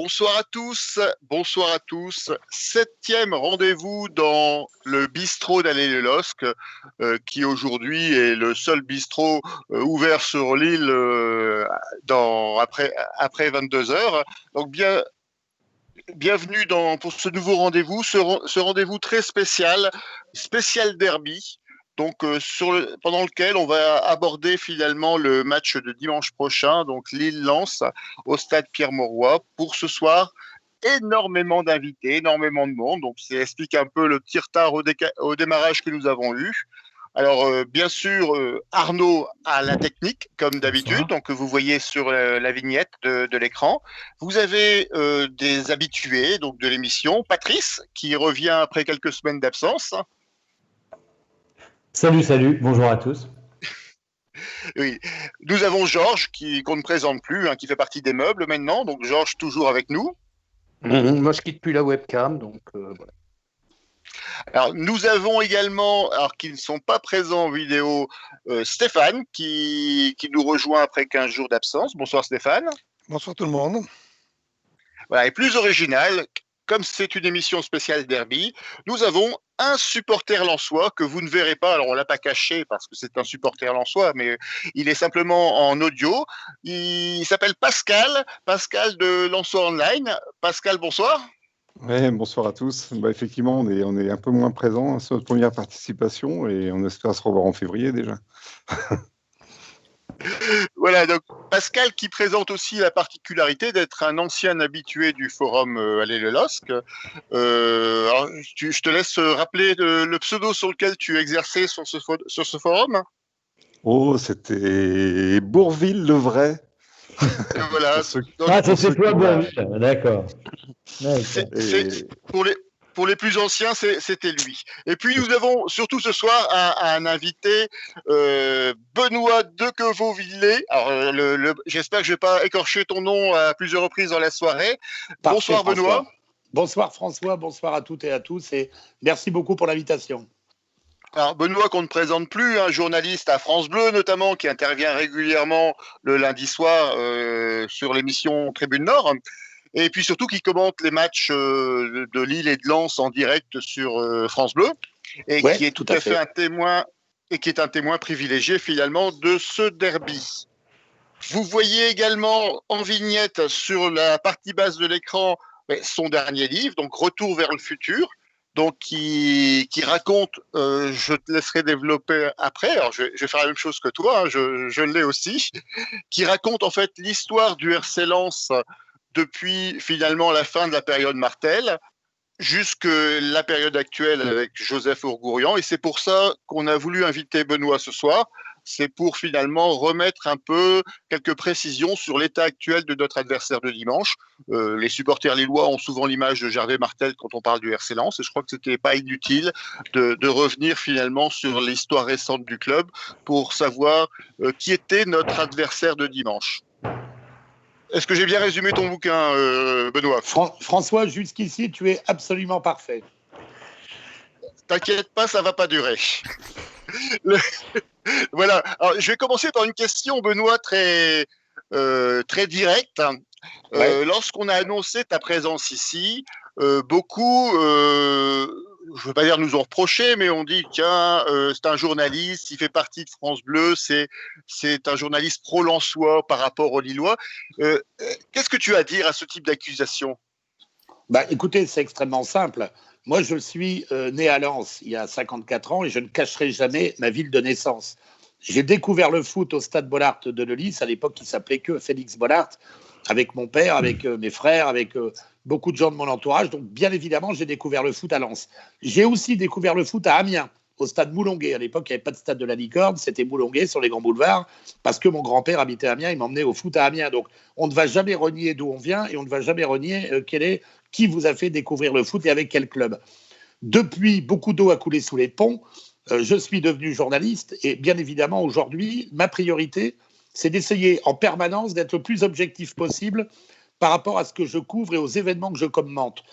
Bonsoir à tous, bonsoir à tous. 7e rendez-vous dans le bistrot d'Allée-le-Losc, qui aujourd'hui est le seul bistrot ouvert sur l'île après 22 heures. Donc bienvenue pour ce nouveau rendez-vous, ce rendez-vous très spécial derby. Donc pendant lequel on va aborder finalement le match de dimanche prochain, donc Lille-Lens au stade Pierre-Mauroy. Pour ce soir, énormément d'invités, énormément de monde. Donc ça explique un peu le petit retard au démarrage que nous avons eu. Alors bien sûr, Arnaud à la technique comme d'habitude, donc vous voyez sur la vignette de l'écran. Vous avez des habitués donc de l'émission, Patrice qui revient après quelques semaines d'absence. Salut, bonjour à tous. Oui. Nous avons Georges qu'on ne présente plus, qui fait partie des meubles maintenant. Donc Georges toujours avec nous. Moi je quitte plus la webcam, donc voilà. Alors nous avons également, alors qui ne sont pas présents en vidéo, Stéphane qui nous rejoint après 15 jours d'absence. Bonsoir Stéphane. Bonsoir tout le monde. Voilà, et plus original, comme c'est une émission spéciale derby, nous avons un supporter lensois que vous ne verrez pas. Alors, on ne l'a pas caché parce que c'est un supporter lensois, mais il est simplement en audio. Il s'appelle Pascal de Lensois Online. Pascal, bonsoir. Oui, bonsoir à tous. Effectivement, on est un peu moins présent. C'est notre première participation et on espère se revoir en février déjà. Voilà, donc Pascal qui présente aussi la particularité d'être un ancien habitué du forum Allée-le-Losc. Je te laisse rappeler le pseudo sur lequel tu exerçais sur ce forum. Oh, c'était Bourville-le-Vrai. Voilà. Donc, c'est toi Bourville, d'accord. Pour les plus anciens, c'était lui. Et puis, nous avons surtout ce soir un invité, Benoît Dequevaux-Villet. Alors, j'espère que je ne vais pas écorcher ton nom à plusieurs reprises dans la soirée. Parfait, bonsoir, François. Benoît. Bonsoir, François. Bonsoir à toutes et à tous. Et merci beaucoup pour l'invitation. Alors, Benoît, qu'on ne présente plus, un journaliste à France Bleu, notamment, qui intervient régulièrement le lundi soir sur l'émission Tribune Nord. Et puis surtout qui commente les matchs de Lille et de Lens en direct sur France Bleu, et qui est tout à fait un témoin, et qui est un témoin privilégié finalement de ce derby. Vous voyez également en vignette sur la partie basse de l'écran son dernier livre, donc Retour vers le futur, donc qui raconte, je te laisserai développer après, alors je vais faire la même chose que toi, je l'ai aussi, qui raconte en fait l'histoire du RC Lens depuis finalement la fin de la période Martel jusqu'à la période actuelle avec Joseph Ourgourian. Et c'est pour ça qu'on a voulu inviter Benoît ce soir. C'est pour finalement remettre un peu quelques précisions sur l'état actuel de notre adversaire de dimanche. Les supporters lillois ont souvent l'image de Gervais Martel quand on parle du RC Lens. Et je crois que c'était pas inutile de revenir finalement sur l'histoire récente du club pour savoir qui était notre adversaire de dimanche. Est-ce que j'ai bien résumé ton bouquin, Benoît ? François, jusqu'ici, tu es absolument parfait. T'inquiète pas, ça va pas durer. Voilà. Alors, je vais commencer par une question, Benoît, très directe. Lorsqu'on a annoncé ta présence ici, beaucoup, je ne veux pas dire nous ont reproché, mais on dit tiens, c'est un journaliste, il fait partie de France Bleu, c'est un journaliste pro-lensois par rapport aux Lillois. Qu'est-ce que tu as à dire à ce type d'accusation ? Écoutez, c'est extrêmement simple. Moi, je suis né à Lens il y a 54 ans et je ne cacherai jamais ma ville de naissance. J'ai découvert le foot au stade Bollaert de Neuilly, à l'époque qui s'appelait que Félix Bollaert, avec mon père, avec mes frères, avec beaucoup de gens de mon entourage. Donc, bien évidemment, j'ai découvert le foot à Lens. J'ai aussi découvert le foot à Amiens, au stade Moulonguet. À l'époque, il n'y avait pas de stade de la Licorne, c'était Moulonguet sur les grands boulevards, parce que mon grand-père habitait à Amiens, il m'emmenait au foot à Amiens. Donc, on ne va jamais renier d'où on vient et on ne va jamais renier qui vous a fait découvrir le foot et avec quel club. Depuis, beaucoup d'eau a coulé sous les ponts. Je suis devenu journaliste et bien évidemment, aujourd'hui, ma priorité, c'est d'essayer en permanence d'être le plus objectif possible par rapport à ce que je couvre et aux événements que je commente.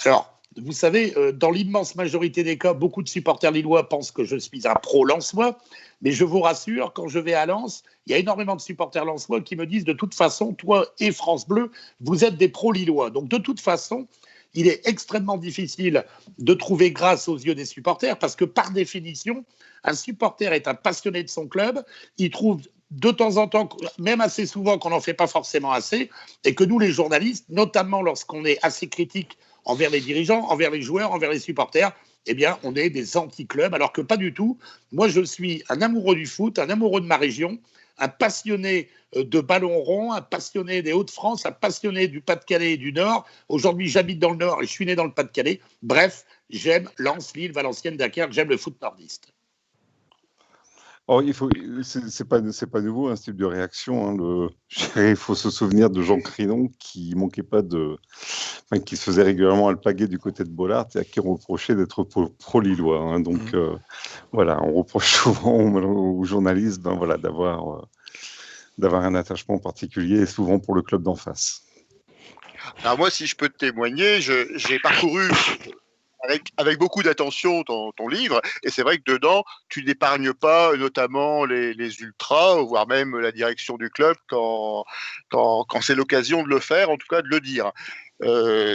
Alors, vous savez, dans l'immense majorité des cas, beaucoup de supporters lillois pensent que je suis un pro-lensois, mais je vous rassure, quand je vais à Lens, il y a énormément de supporters lensois qui me disent de toute façon, toi et France Bleu, vous êtes des pro-lillois. Donc de toute façon, il est extrêmement difficile de trouver grâce aux yeux des supporters parce que par définition, un supporter est un passionné de son club, il trouve de temps en temps, même assez souvent, qu'on n'en fait pas forcément assez, et que nous, les journalistes, notamment lorsqu'on est assez critique envers les dirigeants, envers les joueurs, envers les supporters, eh bien, on est des anti-clubs, alors que pas du tout. Moi, je suis un amoureux du foot, un amoureux de ma région, un passionné de ballon rond, un passionné des Hauts-de-France, un passionné du Pas-de-Calais et du Nord. Aujourd'hui, j'habite dans le Nord et je suis né dans le Pas-de-Calais. Bref, j'aime Lens, Lille, Valenciennes, Dunkerque, j'aime le foot nordiste. Oh, c'est pas nouveau, ce type de réaction. Il faut se souvenir de Jean Crinon qui qui se faisait régulièrement alpaguer du côté de Bollaert et à qui on reprochait d'être pro-lillois. Donc voilà, on reproche souvent aux journalistes d'avoir un attachement particulier, souvent pour le club d'en face. Alors moi, si je peux te témoigner, j'ai parcouru avec beaucoup d'attention ton livre, et c'est vrai que dedans, tu n'épargnes pas notamment les ultras, voire même la direction du club quand c'est l'occasion de le faire, en tout cas de le dire.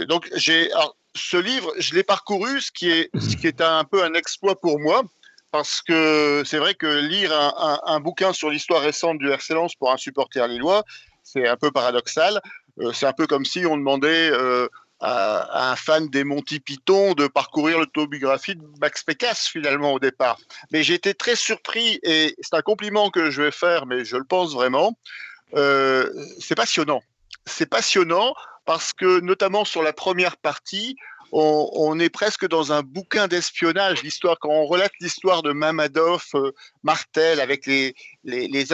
Donc ce livre, je l'ai parcouru, ce qui est un peu un exploit pour moi, parce que c'est vrai que lire un bouquin sur l'histoire récente du RC Lens pour un supporter lillois, c'est un peu paradoxal. C'est un peu comme si on demandait à un fan des Monty Python de parcourir l'autobiographie de Max Pécasse finalement au départ. Mais j'ai été très surpris, et c'est un compliment que je vais faire, mais je le pense vraiment. C'est passionnant. C'est passionnant parce que notamment sur la première partie, on est presque dans un bouquin d'espionnage. Quand on relate l'histoire de Mamadov, Martel, avec les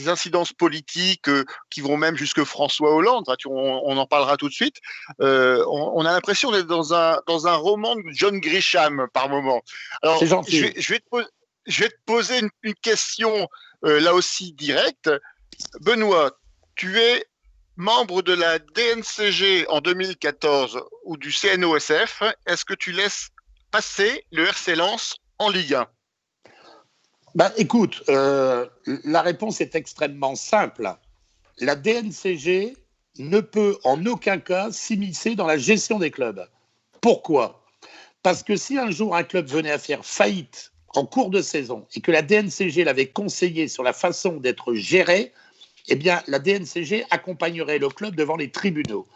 incidences politiques qui vont même jusque François Hollande, on en parlera tout de suite, on a l'impression d'être dans un roman de John Grisham par moment. Alors, c'est gentil. Je vais te poser une question là aussi directe. Benoît, tu es membre de la DNCG en 2014 ou du CNOSF. Est-ce que tu laisses passer le RC Lens en Ligue 1 ? Écoute, la réponse est extrêmement simple. La DNCG ne peut en aucun cas s'immiscer dans la gestion des clubs. Pourquoi ? Parce que si un jour un club venait à faire faillite en cours de saison et que la DNCG l'avait conseillé sur la façon d'être géré, eh bien, la DNCG accompagnerait le club devant les tribunaux.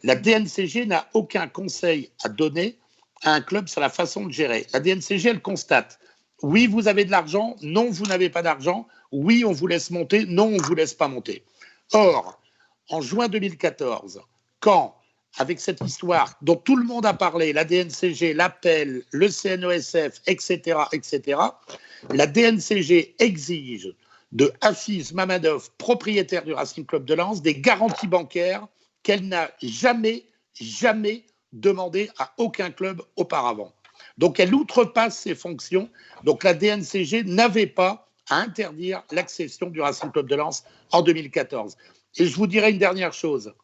La DNCG n'a aucun conseil à donner à un club sur la façon de gérer. La DNCG, elle constate, oui, vous avez de l'argent, non, vous n'avez pas d'argent, oui, on vous laisse monter, non, on ne vous laisse pas monter. Or, en juin 2014, quand, avec cette histoire dont tout le monde a parlé, la DNCG, l'appel, le CNOSF, etc., la DNCG exige de Hafiz Mamadov, propriétaire du Racing Club de Lens, des garanties bancaires qu'elle n'a jamais demandé à aucun club auparavant. Donc elle outrepasse ses fonctions. Donc la DNCG n'avait pas à interdire l'accession du Racing Club de Lens en 2014. Et je vous dirai une dernière chose.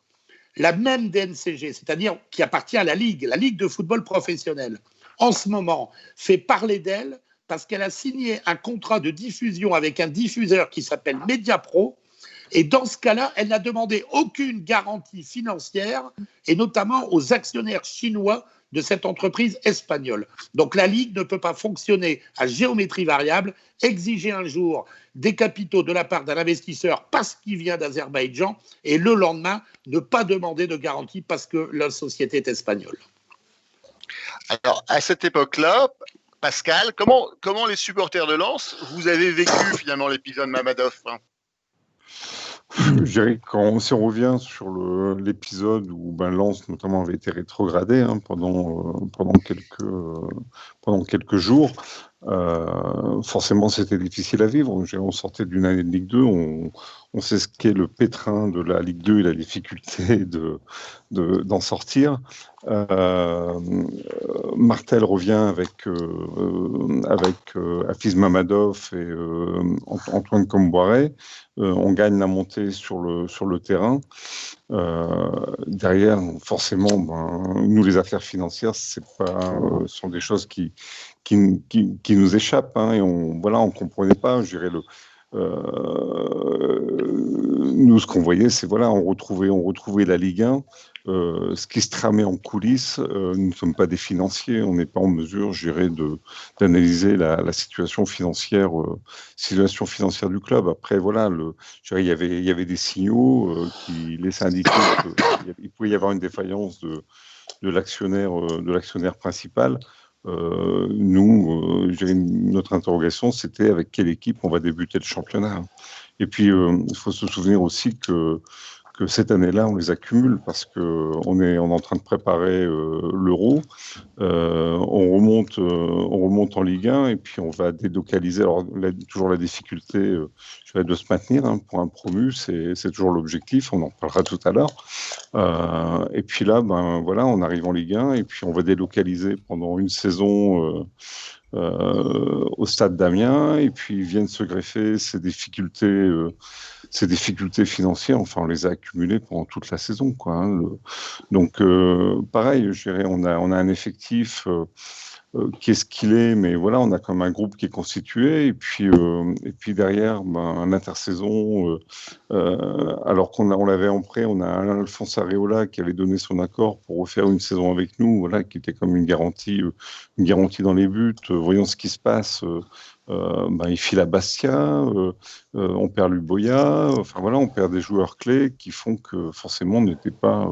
La même DNCG, c'est-à-dire qui appartient à la Ligue de football professionnel, en ce moment fait parler d'elle parce qu'elle a signé un contrat de diffusion avec un diffuseur qui s'appelle Mediapro. Et dans ce cas-là, elle n'a demandé aucune garantie financière, et notamment aux actionnaires chinois de cette entreprise espagnole. Donc la Ligue ne peut pas fonctionner à géométrie variable, exiger un jour des capitaux de la part d'un investisseur parce qu'il vient d'Azerbaïdjan, et le lendemain, ne pas demander de garantie parce que la société est espagnole. Alors, à cette époque-là, Pascal, comment les supporters de Lens, vous avez vécu finalement l'épisode Mamadov ? Je dirais que si on revient sur l'épisode où Lens notamment avait été rétrogradé pendant quelques jours, forcément c'était difficile à vivre. On sortait d'une année de Ligue 2, on sait ce qu'est le pétrin de la Ligue 2 et la difficulté d'en sortir. Martel revient avec Hafiz Mamadov et Antoine Comboiré. On gagne la montée sur le terrain. Derrière, forcément, nous, les affaires financières, sont des choses qui nous échappent, hein, et on comprenait pas, je dirais, nous, ce qu'on voyait, c'est on retrouvait la Ligue 1. Ce qui se tramait en coulisses, nous ne sommes pas des financiers, on n'est pas en mesure, je dirais, d'analyser la situation financière du club. Après, je dirais, il y avait des signaux qui laissaient indiquer qu'il pouvait y avoir une défaillance de l'actionnaire principal. Nous, je dirais, notre interrogation, c'était avec quelle équipe on va débuter le championnat. Et puis, il faut se souvenir aussi que cette année-là, on les accumule parce qu'on est en train de préparer l'Euro. On remonte en Ligue 1 et puis on va délocaliser. Alors, toujours la difficulté de se maintenir, hein, pour un promu, c'est toujours l'objectif. On en parlera tout à l'heure. Et puis là, on arrive en Ligue 1 et puis on va délocaliser pendant une saison au Stade d'Amiens, et puis viennent se greffer ces difficultés financières. Enfin, on les a accumulées pendant toute la saison, quoi, hein. Donc, pareil, je dirais, on a un effectif qui est ce qu'il est, mais on a quand même un groupe qui est constitué, et puis derrière, l'intersaison, alors qu'on l'avait en prêt, on a Alphonse Areola qui avait donné son accord pour refaire une saison avec nous, qui était comme une garantie dans les buts. Voyons ce qui se passe. Il file à Bastia, on perd Luboya, on perd des joueurs clés qui font que forcément on n'était pas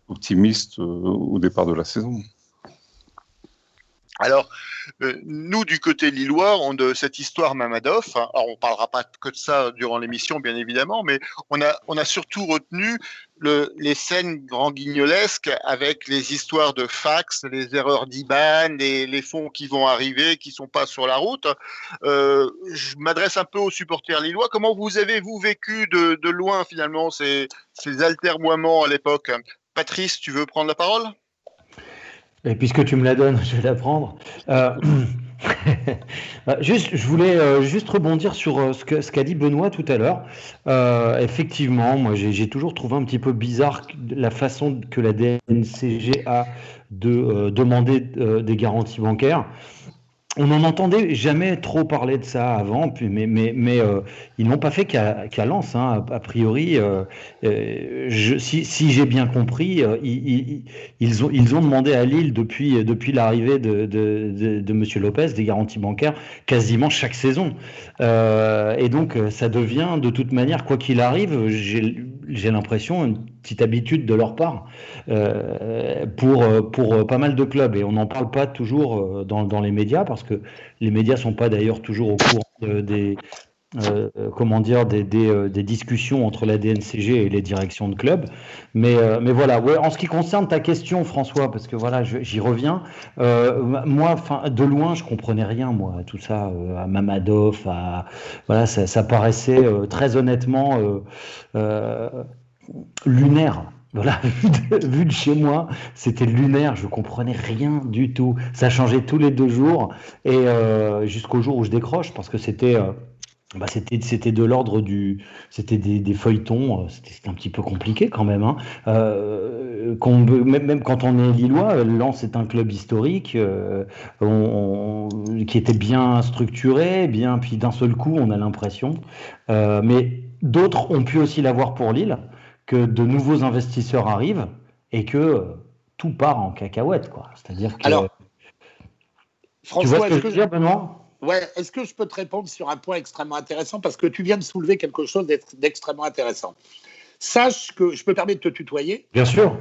optimiste au départ de la saison. Alors, nous, du côté lillois, de cette histoire Mamadov, hein, alors on ne parlera pas que de ça durant l'émission, bien évidemment, mais on a surtout retenu les scènes grand-guignolesques avec les histoires de fax, les erreurs d'IBAN, les fonds qui vont arriver, qui ne sont pas sur la route. Je m'adresse un peu aux supporters lillois. Comment vous avez-vous vécu de loin, finalement, ces altermoiements à l'époque? Patrice, tu veux prendre la parole ? Et puisque tu me la donnes, je vais la prendre. Je voulais juste rebondir sur ce qu'a dit Benoît tout à l'heure. Effectivement, moi j'ai toujours trouvé un petit peu bizarre la façon que la DNCG a de demander des garanties bancaires. On n'en entendait jamais trop parler de ça avant, mais ils n'ont pas fait qu'à Lens, hein, a priori. Si j'ai bien compris, ils ont demandé à Lille depuis l'arrivée de Monsieur Lopez des garanties bancaires quasiment chaque saison. Et donc ça devient de toute manière, quoi qu'il arrive, j'ai l'impression une petite habitude de leur part pour pas mal de clubs, et on n'en parle pas toujours dans les médias parce que les médias sont pas d'ailleurs toujours au courant des discussions entre la DNCG et les directions de clubs, mais voilà. Ouais, en ce qui concerne ta question, François, parce que j'y reviens. Moi, de loin, je comprenais rien, moi, à tout ça, à Mamadov, ça paraissait très honnêtement lunaire. Voilà, vu de chez moi, c'était lunaire, je comprenais rien du tout. Ça changeait tous les 2 jours, et jusqu'au jour où je décroche, parce que c'était de l'ordre c'était des feuilletons, c'était un petit peu compliqué quand même, hein. Même quand on est lillois, Lens est un club historique, qui était bien structuré, puis d'un seul coup on a l'impression, mais d'autres ont pu aussi l'avoir pour Lille, que de nouveaux investisseurs arrivent et que tout part en cacahuète, quoi. C'est-à-dire que... Alors, François, tu vois ce que je veux dire, Benoît ? Ouais, est-ce que je peux te répondre sur un point extrêmement intéressant, parce que tu viens de soulever quelque chose d'extrêmement intéressant. Sache que, je peux permettre de te tutoyer ? Bien sûr.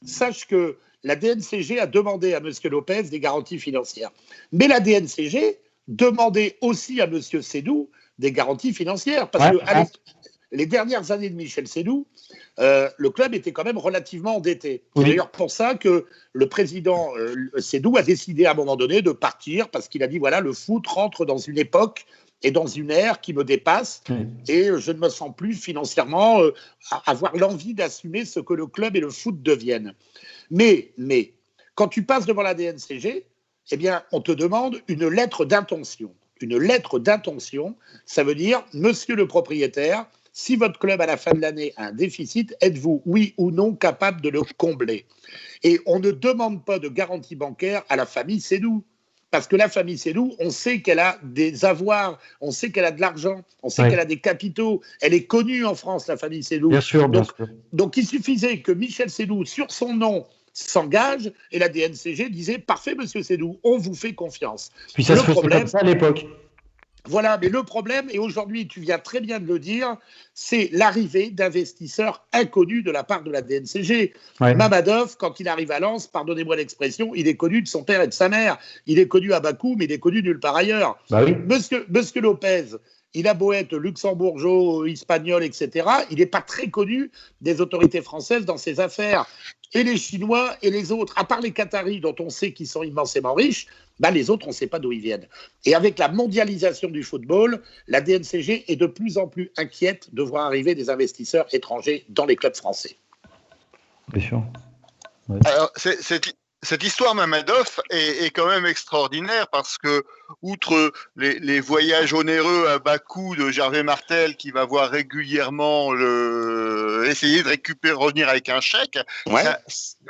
Sache que la DNCG a demandé à M. Lopez des garanties financières. Mais la DNCG demandait aussi à M. Sédou des garanties financières, parce que les dernières années de Michel Sédou, le club était quand même relativement endetté. C'est d'ailleurs pour ça que le président Sédou a décidé à un moment donné de partir, parce qu'il a dit, le foot rentre dans une époque et dans une ère qui me dépasse, et je ne me sens plus financièrement avoir l'envie d'assumer ce que le club et le foot deviennent. Mais quand tu passes devant la DNCG, on te demande une lettre d'intention. Une lettre d'intention, ça veut dire, monsieur le propriétaire, si votre club à la fin de l'année a un déficit, êtes-vous, oui ou non, capable de le combler? Et on ne demande pas de garantie bancaire à la famille Seydoux. Parce que la famille Seydoux, on sait qu'elle a des avoirs, on sait qu'elle a de l'argent, on sait qu'elle a des capitaux. Elle est connue en France, la famille Seydoux. Bien sûr, bien sûr. Donc, il suffisait que Michel Seydoux, sur son nom, s'engage et la DNCG disait « Parfait, monsieur Seydoux, on vous fait confiance ». Puis ça se faisait comme ça à l'époque. Voilà, mais le problème, et aujourd'hui tu viens très bien de le dire, c'est l'arrivée d'investisseurs inconnus de la part de la DNCG. Ouais. Mamadov, quand il arrive à Lens, pardonnez-moi l'expression, il est connu de son père et de sa mère. Il est connu à Bakou, mais il est connu nulle part ailleurs. Bah oui. Monsieur Lopez, il a beau être luxembourgeois, espagnol, etc., il n'est pas très connu des autorités françaises dans ses affaires. Et les Chinois et les autres, à part les Qataris, dont on sait qu'ils sont immensément riches, ben les autres, on ne sait pas d'où ils viennent. Et avec la mondialisation du football, la DNCG est de plus en plus inquiète de voir arriver des investisseurs étrangers dans les clubs français. Bien sûr. Ouais. Alors, cette histoire Mamadov est quand même extraordinaire parce que, outre les voyages onéreux à Bakou de Gervais Martel qui va voir régulièrement essayer de revenir avec un chèque, ouais.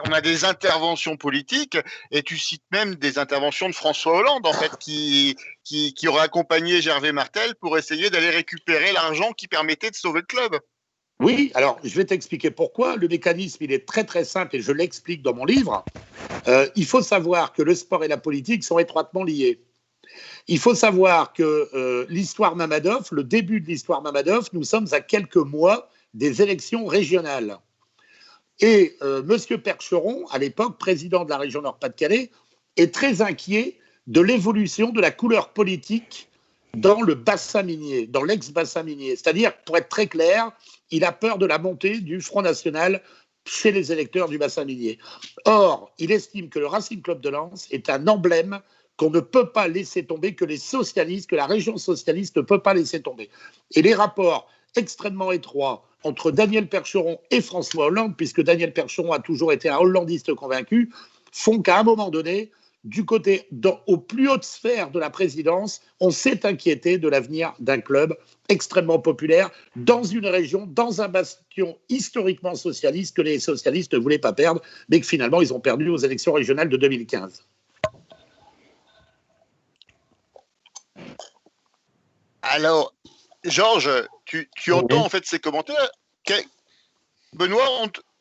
On a des interventions politiques et tu cites même des interventions de François Hollande en fait qui aurait accompagné Gervais Martel pour essayer d'aller récupérer l'argent qui permettait de sauver le club. Oui, alors je vais t'expliquer pourquoi. Le mécanisme, il est très très simple et je l'explique dans mon livre. Il faut savoir que le sport et la politique sont étroitement liés. Il faut savoir que l'histoire Mamadov, le début de l'histoire Mamadov, nous sommes à quelques mois des élections régionales. Et M. Percheron, à l'époque président de la région Nord-Pas-de-Calais, est très inquiet de l'évolution de la couleur politique dans le bassin minier, dans l'ex-bassin minier. C'est-à-dire, pour être très clair, il a peur de la montée du Front National chez les électeurs du bassin minier. Or, il estime que le Racing Club de Lens est un emblème qu'on ne peut pas laisser tomber, que les socialistes, que la région socialiste ne peut pas laisser tomber. Et les rapports extrêmement étroits entre Daniel Percheron et François Hollande, puisque Daniel Percheron a toujours été un hollandiste convaincu, font qu'à un moment donné, du côté, aux plus hautes sphères de la présidence, on s'est inquiété de l'avenir d'un club extrêmement populaire dans une région, dans un bastion historiquement socialiste que les socialistes ne voulaient pas perdre, mais que finalement ils ont perdu aux élections régionales de 2015. Alors, Georges, tu entends en fait ces commentaires. Benoît,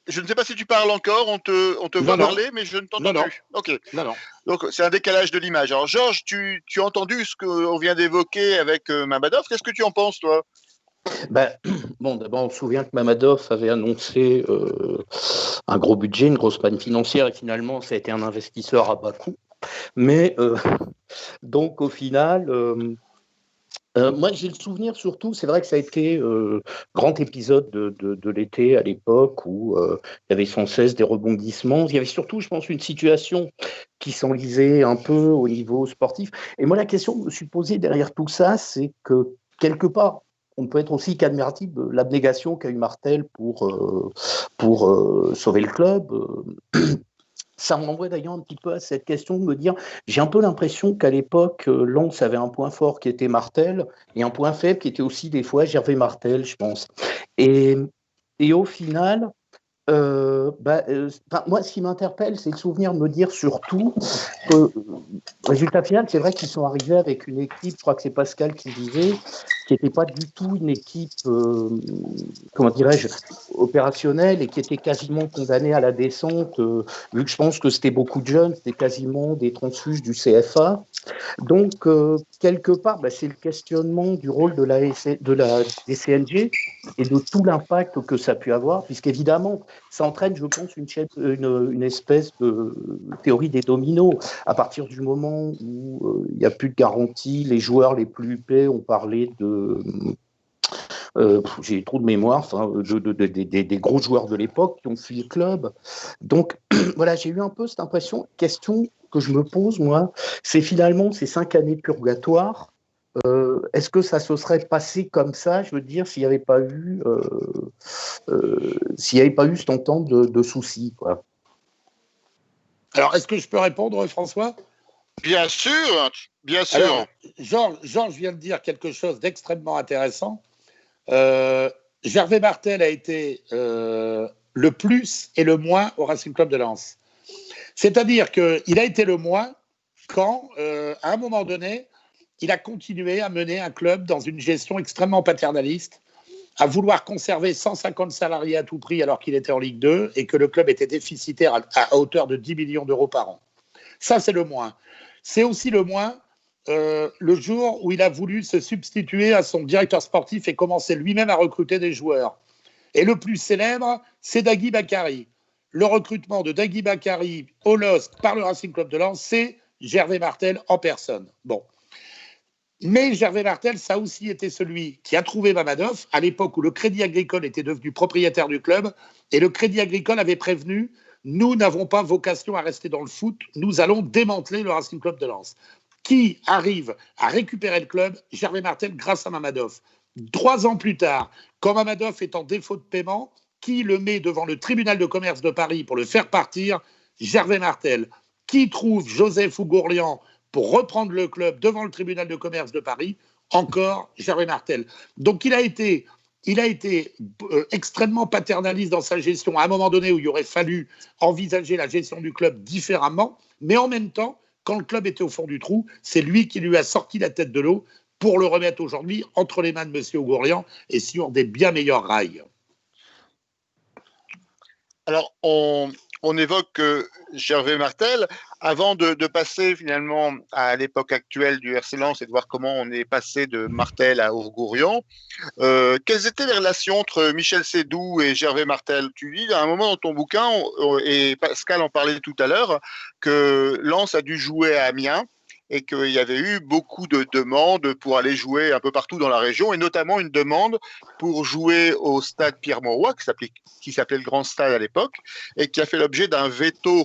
je ne sais pas si tu parles encore, on te voit parler, mais je ne t'entends plus. Ok. Non. Donc, c'est un décalage de l'image. Alors, Georges, tu as entendu ce qu'on vient d'évoquer avec Mamadov. Qu'est-ce que tu en penses, toi ? Bon, d'abord, on se souvient que Mamadov avait annoncé un gros budget, une grosse panne financière, et finalement, ça a été un investisseur à bas coût. Mais, donc, au final... moi, j'ai le souvenir surtout, c'est vrai que ça a été grand épisode de l'été à l'époque où il y avait sans cesse des rebondissements. Il y avait surtout, je pense, une situation qui s'enlisait un peu au niveau sportif. Et moi, la question que je me suis posée derrière tout ça, c'est que quelque part, on peut être aussi qu'admiratif de l'abnégation qu'a eu Martel pour sauver le club. Ça m'envoie d'ailleurs un petit peu à cette question de me dire, j'ai un peu l'impression qu'à l'époque, Lens avait un point fort qui était Martel et un point faible qui était aussi des fois Gervais Martel, je pense. Et au final, moi, ce qui m'interpelle, c'est le souvenir de me dire surtout que, résultat final, c'est vrai qu'ils sont arrivés avec une équipe, je crois que c'est Pascal qui disait, qui n'était pas du tout une équipe, comment dirais-je, opérationnelle et qui était quasiment condamnée à la descente, vu que je pense que c'était beaucoup de jeunes, c'était quasiment des transfuges du CFA. Donc, quelque part, c'est le questionnement du rôle de la DCNG et de tout l'impact que ça a pu avoir, puisqu'évidemment, ça entraîne, je pense, une espèce de théorie des dominos. À partir du moment où il n'y a plus de garantie, les joueurs les plus huppés ont parlé de... j'ai trop de mémoire, des gros joueurs de l'époque qui ont fui le club. Donc, voilà, j'ai eu un peu cette question que je me pose, moi, c'est finalement ces 5 années purgatoires. Est-ce que ça se serait passé comme ça, je veux dire, s'il n'y avait pas eu cette entente de soucis, quoi. Alors, est-ce que je peux répondre, François ? Bien sûr, bien sûr. Alors, Georges vient de dire quelque chose d'extrêmement intéressant. Gervais Martel a été le plus et le moins au Racing Club de Lens. C'est-à-dire qu'il a été le moins quand, à un moment donné, il a continué à mener un club dans une gestion extrêmement paternaliste, à vouloir conserver 150 salariés à tout prix alors qu'il était en Ligue 2 et que le club était déficitaire à hauteur de 10 millions d'euros par an. Ça, c'est le moins. C'est aussi le moins le jour où il a voulu se substituer à son directeur sportif et commencer lui-même à recruter des joueurs. Et le plus célèbre, c'est Dagui Bakary. Le recrutement de Dagui Bakary au LOSC par le Racing Club de Lens, c'est Gervais Martel en personne. Bon. Mais Gervais Martel, ça a aussi été celui qui a trouvé Mamadov à l'époque où le Crédit Agricole était devenu propriétaire du club et le Crédit Agricole avait prévenu « Nous n'avons pas vocation à rester dans le foot, nous allons démanteler le Racing Club de Lens ». Qui arrive à récupérer le club? Gervais Martel grâce à Mamadov. 3 ans plus tard, quand Mamadov est en défaut de paiement, qui le met devant le tribunal de commerce de Paris pour le faire partir? Gervais Martel. Qui trouve Joseph Ougourlian pour reprendre le club devant le tribunal de commerce de Paris? Encore Gervais Martel. Donc il a été extrêmement paternaliste dans sa gestion à un moment donné où il aurait fallu envisager la gestion du club différemment, mais en même temps, quand le club était au fond du trou, c'est lui qui lui a sorti la tête de l'eau pour le remettre aujourd'hui entre les mains de M. Ougourlian et sur des bien meilleurs rails. Alors, on évoque Gervais Martel. Avant de passer finalement à l'époque actuelle du RC Lens et de voir comment on est passé de Martel à Ougourlian, quelles étaient les relations entre Michel Seydoux et Gervais Martel? Tu dis à un moment dans ton bouquin, et Pascal en parlait tout à l'heure, que Lens a dû jouer à Amiens et qu'il y avait eu beaucoup de demandes pour aller jouer un peu partout dans la région, et notamment une demande pour jouer au stade Pierre-Mauroy, qui s'appelait le Grand Stade à l'époque, et qui a fait l'objet d'un veto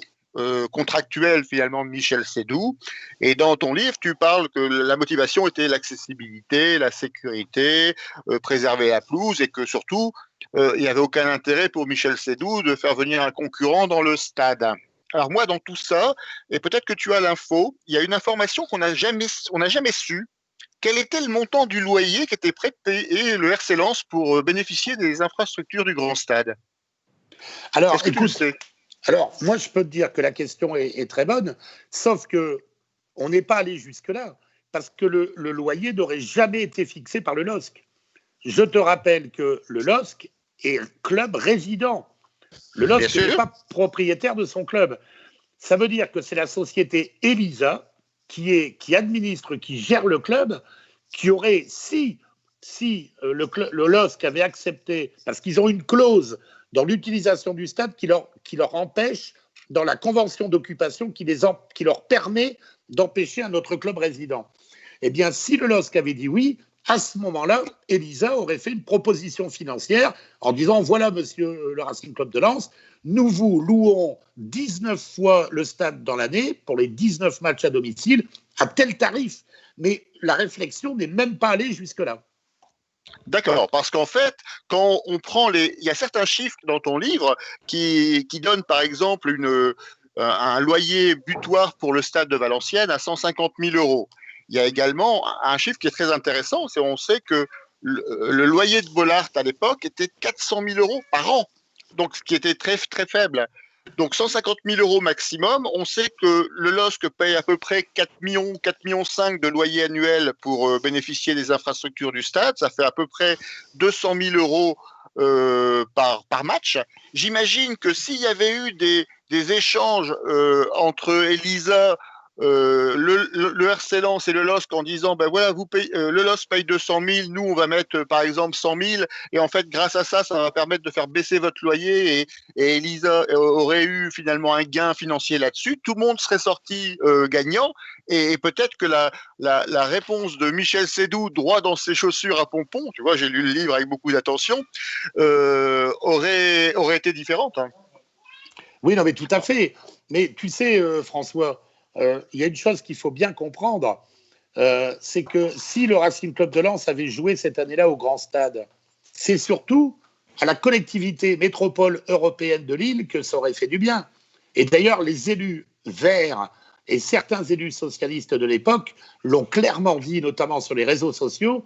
contractuel finalement de Michel Seydoux. Et dans ton livre, tu parles que la motivation était l'accessibilité, la sécurité, préserver la pelouse, et que surtout, il n'y avait aucun intérêt pour Michel Seydoux de faire venir un concurrent dans le stade. Alors moi, dans tout ça, et peut-être que tu as l'info, il y a une information qu'on n'a jamais su. Quel était le montant du loyer qui était prêt de payer le RC Lens pour bénéficier des infrastructures du Grand Stade? Alors, est-ce que tu le sais? Alors, moi, je peux te dire que la question est très bonne, sauf qu'on n'est pas allé jusque-là, parce que le loyer n'aurait jamais été fixé par le LOSC. Je te rappelle que le LOSC est un club résident. Le LOSC n'est pas propriétaire de son club. Ça veut dire que c'est la société Elisa qui administre, qui gère le club, qui aurait, si le LOSC avait accepté, parce qu'ils ont une clause dans l'utilisation du stade qui leur empêche, dans la convention d'occupation, qui leur permet d'empêcher un autre club résident. Eh bien, si le LOSC avait dit oui, à ce moment-là, Elisa aurait fait une proposition financière en disant « Voilà, monsieur le Racing Club de Lens, nous vous louons 19 fois le stade dans l'année pour les 19 matchs à domicile à tel tarif. » Mais la réflexion n'est même pas allée jusque-là. D'accord, parce qu'en fait, quand on prend il y a certains chiffres dans ton livre qui donnent par exemple un loyer butoir pour le stade de Valenciennes à 150 000 €. Il y a également un chiffre qui est très intéressant, c'est on sait que le loyer de Bollaert à l'époque était 400 000 € par an, donc ce qui était très, très faible. Donc 150 000 € maximum. On sait que le LOSC paye à peu près 4 millions, 4,5 millions de loyer annuel pour bénéficier des infrastructures du stade. Ça fait à peu près 200 000 € par match. J'imagine que s'il y avait eu des échanges entre Elisa, le RC Lens et le LOSC en disant ben voilà, le LOSC paye 200 000, nous on va mettre par exemple 100 000, et en fait grâce à ça va permettre de faire baisser votre loyer, et Elisa aurait eu finalement un gain financier là-dessus, tout le monde serait sorti gagnant, et peut-être que la réponse de Michel Seydoux, droit dans ses chaussures à pompons, tu vois, j'ai lu le livre avec beaucoup d'attention, aurait été différente. Hein. Oui, non mais tout à fait. Mais tu sais, François, il y a une chose qu'il faut bien comprendre, c'est que si le Racing Club de Lens avait joué cette année-là au Grand Stade, c'est surtout à la collectivité métropole européenne de Lille que ça aurait fait du bien. Et d'ailleurs, les élus verts et certains élus socialistes de l'époque l'ont clairement dit, notamment sur les réseaux sociaux,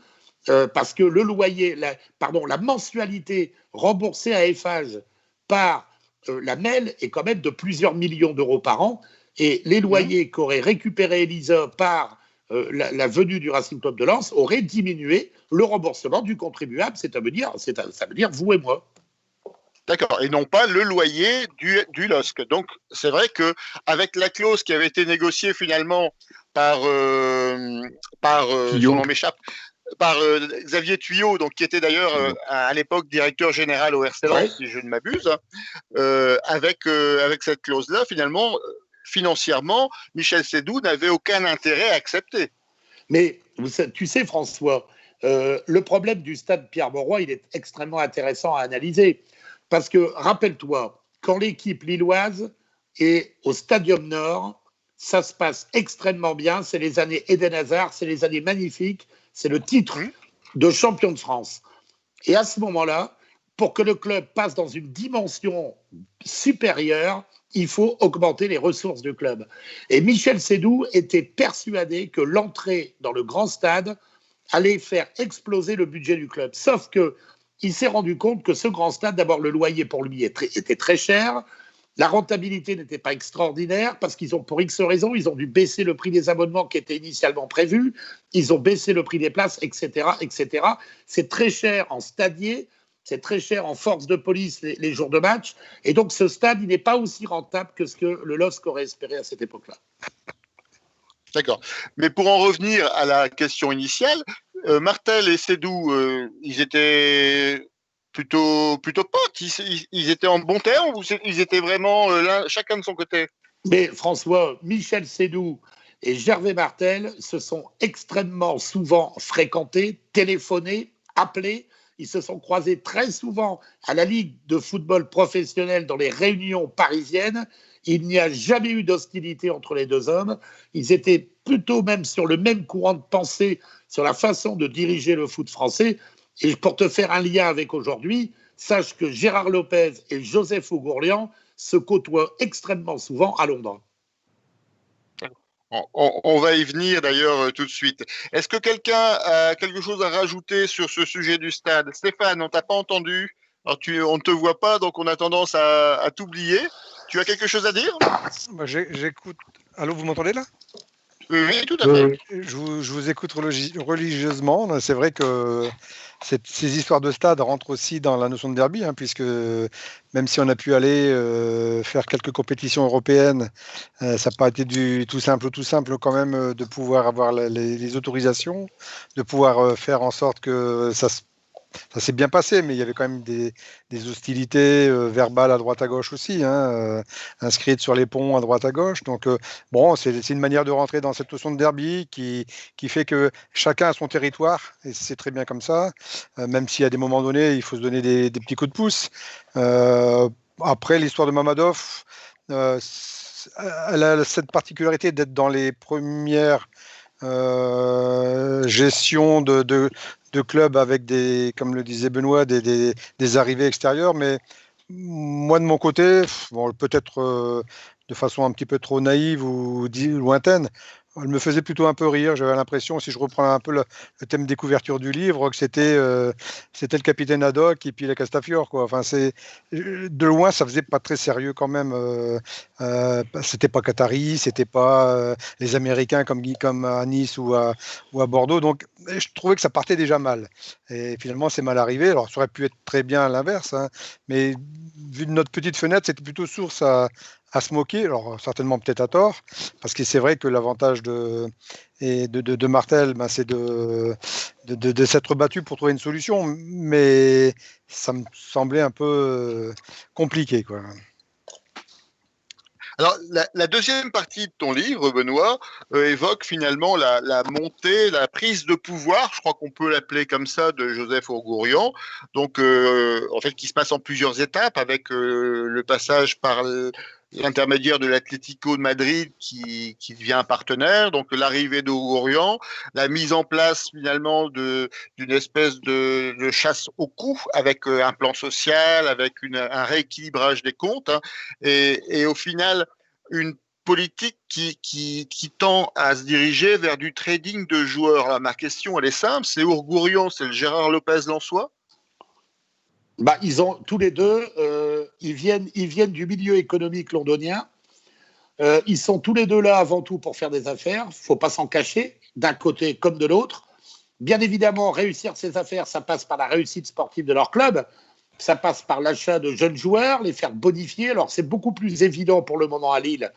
parce que le loyer, la mensualité remboursée à Eiffage par la MEL est quand même de plusieurs millions d'euros par an. Et les loyers qu'aurait récupéré Elisa par la venue du Racing Club de Lens auraient diminué le remboursement du contribuable, ça veut dire vous et moi. D'accord, et non pas le loyer du LOSC. Donc, c'est vrai qu'avec la clause qui avait été négociée finalement par son nom m'échappe, par Xavier Tuyot, donc, qui était d'ailleurs à l'époque directeur général au RC Lens, si je ne m'abuse, avec cette clause-là, finalement, financièrement, Michel Seydoux n'avait aucun intérêt à accepter. Mais tu sais, François, le problème du stade Pierre-Mauroy, il est extrêmement intéressant à analyser. Parce que, rappelle-toi, quand l'équipe lilloise est au Stadium Nord, ça se passe extrêmement bien. C'est les années Eden Hazard, c'est les années magnifiques. C'est le titre de champion de France. Et à ce moment-là, pour que le club passe dans une dimension supérieure, il faut augmenter les ressources du club. Et Michel Seydoux était persuadé que l'entrée dans le grand stade allait faire exploser le budget du club. Sauf que il s'est rendu compte que ce grand stade, d'abord, le loyer pour lui était très cher. La rentabilité n'était pas extraordinaire parce qu'ils ont, pour X raisons, ils ont dû baisser le prix des abonnements qui étaient initialement prévus. Ils ont baissé le prix des places, etc., etc. C'est très cher en stadier, c'est très cher en force de police les jours de match. Et donc, ce stade, il n'est pas aussi rentable que ce que le LOSC aurait espéré à cette époque-là. D'accord. Mais pour en revenir à la question initiale, Martel et Seydoux, ils étaient plutôt potes. Ils étaient en bon terme ou ils étaient vraiment chacun de son côté? Mais François, Michel Seydoux et Gervais Martel se sont extrêmement souvent fréquentés, téléphonés, appelés. Ils se sont croisés très souvent à la Ligue de football professionnel dans les réunions parisiennes. Il n'y a jamais eu d'hostilité entre les deux hommes. Ils étaient plutôt même sur le même courant de pensée sur la façon de diriger le foot français. Et pour te faire un lien avec aujourd'hui, sache que Gérard Lopez et Joseph Ougourlian se côtoient extrêmement souvent à Londres. On va y venir d'ailleurs tout de suite. Est-ce que quelqu'un a quelque chose à rajouter sur ce sujet du stade? Stéphane, on t'a pas entendu. Alors on ne te voit pas, donc on a tendance à t'oublier. Tu as quelque chose à dire? J'écoute. Allô, vous m'entendez là? Oui, tout à fait. Je vous écoute religieusement. C'est vrai que ces histoires de stade rentrent aussi dans la notion de derby, puisque même si on a pu aller faire quelques compétitions européennes, ça n'a pas été tout simple quand même de pouvoir avoir les autorisations, de pouvoir faire en sorte que ça s'est bien passé, mais il y avait quand même des hostilités verbales à droite à gauche aussi, inscrites sur les ponts à droite à gauche. Donc, c'est une manière de rentrer dans cette notion de derby qui fait que chacun a son territoire, et c'est très bien comme ça, même si à des moments donnés, il faut se donner des petits coups de pouce. Après, l'histoire de Mamadov, elle a cette particularité d'être dans les premières gestions de clubs avec comme le disait Benoît, des arrivées extérieures. Mais moi, de mon côté, peut-être de façon un petit peu trop naïve ou lointaine, elle me faisait plutôt un peu rire. J'avais l'impression, si je reprends un peu le thème des couvertures du livre, que c'était le capitaine Haddock et puis la Castafiore, quoi. Enfin, de loin, ça faisait pas très sérieux quand même. C'était pas Qatari, c'était pas les Américains comme à Nice ou à Bordeaux. Donc, je trouvais que ça partait déjà mal. Et finalement, c'est mal arrivé. Alors, ça aurait pu être très bien à l'inverse, mais vu de notre petite fenêtre, c'était plutôt source à se moquer, alors certainement peut-être à tort, parce que c'est vrai que l'avantage de Martel, c'est de s'être battu pour trouver une solution, mais ça me semblait un peu compliqué, quoi. Alors, la deuxième partie de ton livre, Benoît, évoque finalement la montée, la prise de pouvoir, je crois qu'on peut l'appeler comme ça, de Joseph Ougourlian, donc en fait qui se passe en plusieurs étapes, avec le passage par l'intermédiaire de l'Atlético de Madrid qui devient partenaire, donc l'arrivée d'Ougourlian, la mise en place finalement d'une espèce de chasse au cou avec un plan social, avec un rééquilibrage des comptes, et au final une politique qui tend à se diriger vers du trading de joueurs. Là, ma question, elle est simple. C'est Ourgourian, c'est le Gérard Lopez Lensois? Bah, ils ont tous les deux, ils viennent du milieu économique londonien. Ils sont tous les deux là avant tout pour faire des affaires. Il ne faut pas s'en cacher, d'un côté comme de l'autre. Bien évidemment, réussir ces affaires, ça passe par la réussite sportive de leur club. Ça passe par l'achat de jeunes joueurs, les faire bonifier. Alors, c'est beaucoup plus évident pour le moment à Lille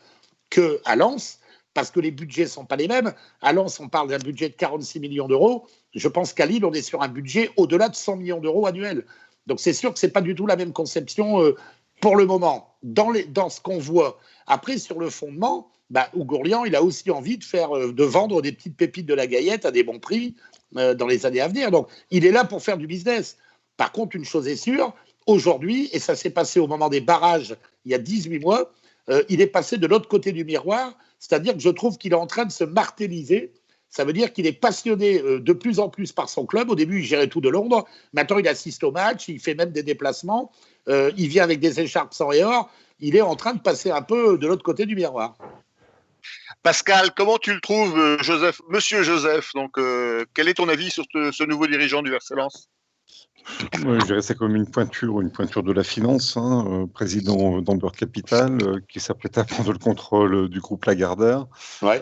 qu'à Lens, parce que les budgets ne sont pas les mêmes. À Lens, on parle d'un budget de 46 millions d'euros. Je pense qu'à Lille, on est sur un budget au-delà de 100 millions d'euros annuels. Donc, c'est sûr que ce n'est pas du tout la même conception pour le moment, dans ce qu'on voit. Après, sur le fondement, Oughourlian, il a aussi envie de vendre des petites pépites de la Gaillette à des bons prix dans les années à venir. Donc, il est là pour faire du business. Par contre, une chose est sûre, aujourd'hui, et ça s'est passé au moment des barrages il y a 18 mois, il est passé de l'autre côté du miroir, c'est-à-dire que je trouve qu'il est en train de se martelliser. Ça veut dire qu'il est passionné de plus en plus par son club. Au début, il gérait tout de Londres. Maintenant, il assiste au match, il fait même des déplacements. Il vient avec des écharpes sang et or. Il est en train de passer un peu de l'autre côté du miroir. Pascal, comment tu le trouves, Joseph, Monsieur Joseph? Donc, quel est ton avis sur ce nouveau dirigeant du RC Lens? Je dirais que c'est comme une pointure de la finance, président d'Amber Capital, qui s'apprête à prendre le contrôle du groupe Lagardère. Ouais.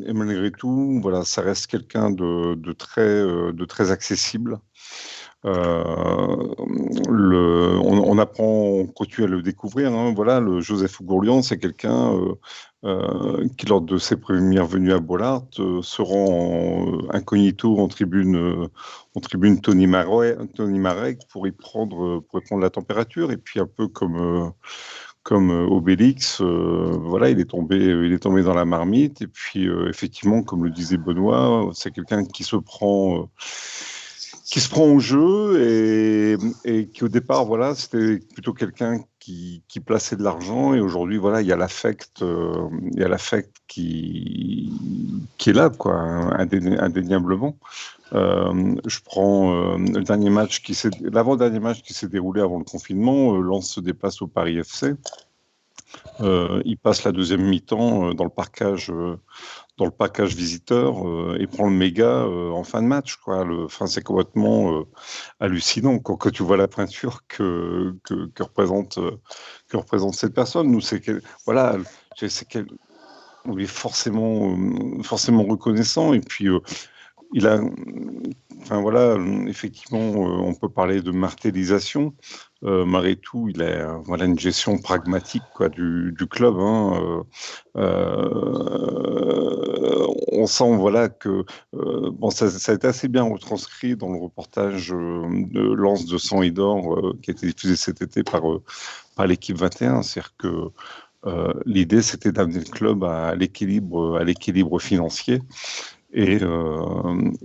Et malgré tout, voilà, ça reste quelqu'un de très accessible. On continue à le découvrir. Voilà, le Joseph Oughourlian, c'est quelqu'un qui, lors de ses premières venues à Bollaert, se rend incognito en tribune Tony Marek pour y prendre la température. Et puis un peu comme Obélix, voilà, il est tombé dans la marmite. Et puis effectivement, comme le disait Benoît, c'est quelqu'un qui se prend au jeu et qui au départ, voilà, c'était plutôt quelqu'un qui plaçait de l'argent, et aujourd'hui, voilà, il y a l'affect qui est là, quoi, indéniablement. Je prends l'avant-dernier match qui s'est déroulé avant le confinement. Lens se déplace au Paris FC. Il passe la deuxième mi-temps dans le parcage visiteur et prend le méga en fin de match, quoi. C'est complètement hallucinant quand tu vois la pointure que représente cette personne. Nous, voilà, on lui est forcément reconnaissant. Et puis voilà, effectivement, on peut parler de martellisation. Malgré tout, il a une gestion pragmatique, quoi, du club. On sent, voilà, que ça a été assez bien retranscrit dans le reportage de Lens de Sang et d'Or qui a été diffusé cet été par l'équipe 21. C'est-à-dire que l'idée, c'était d'amener le club à l'équilibre financier. Et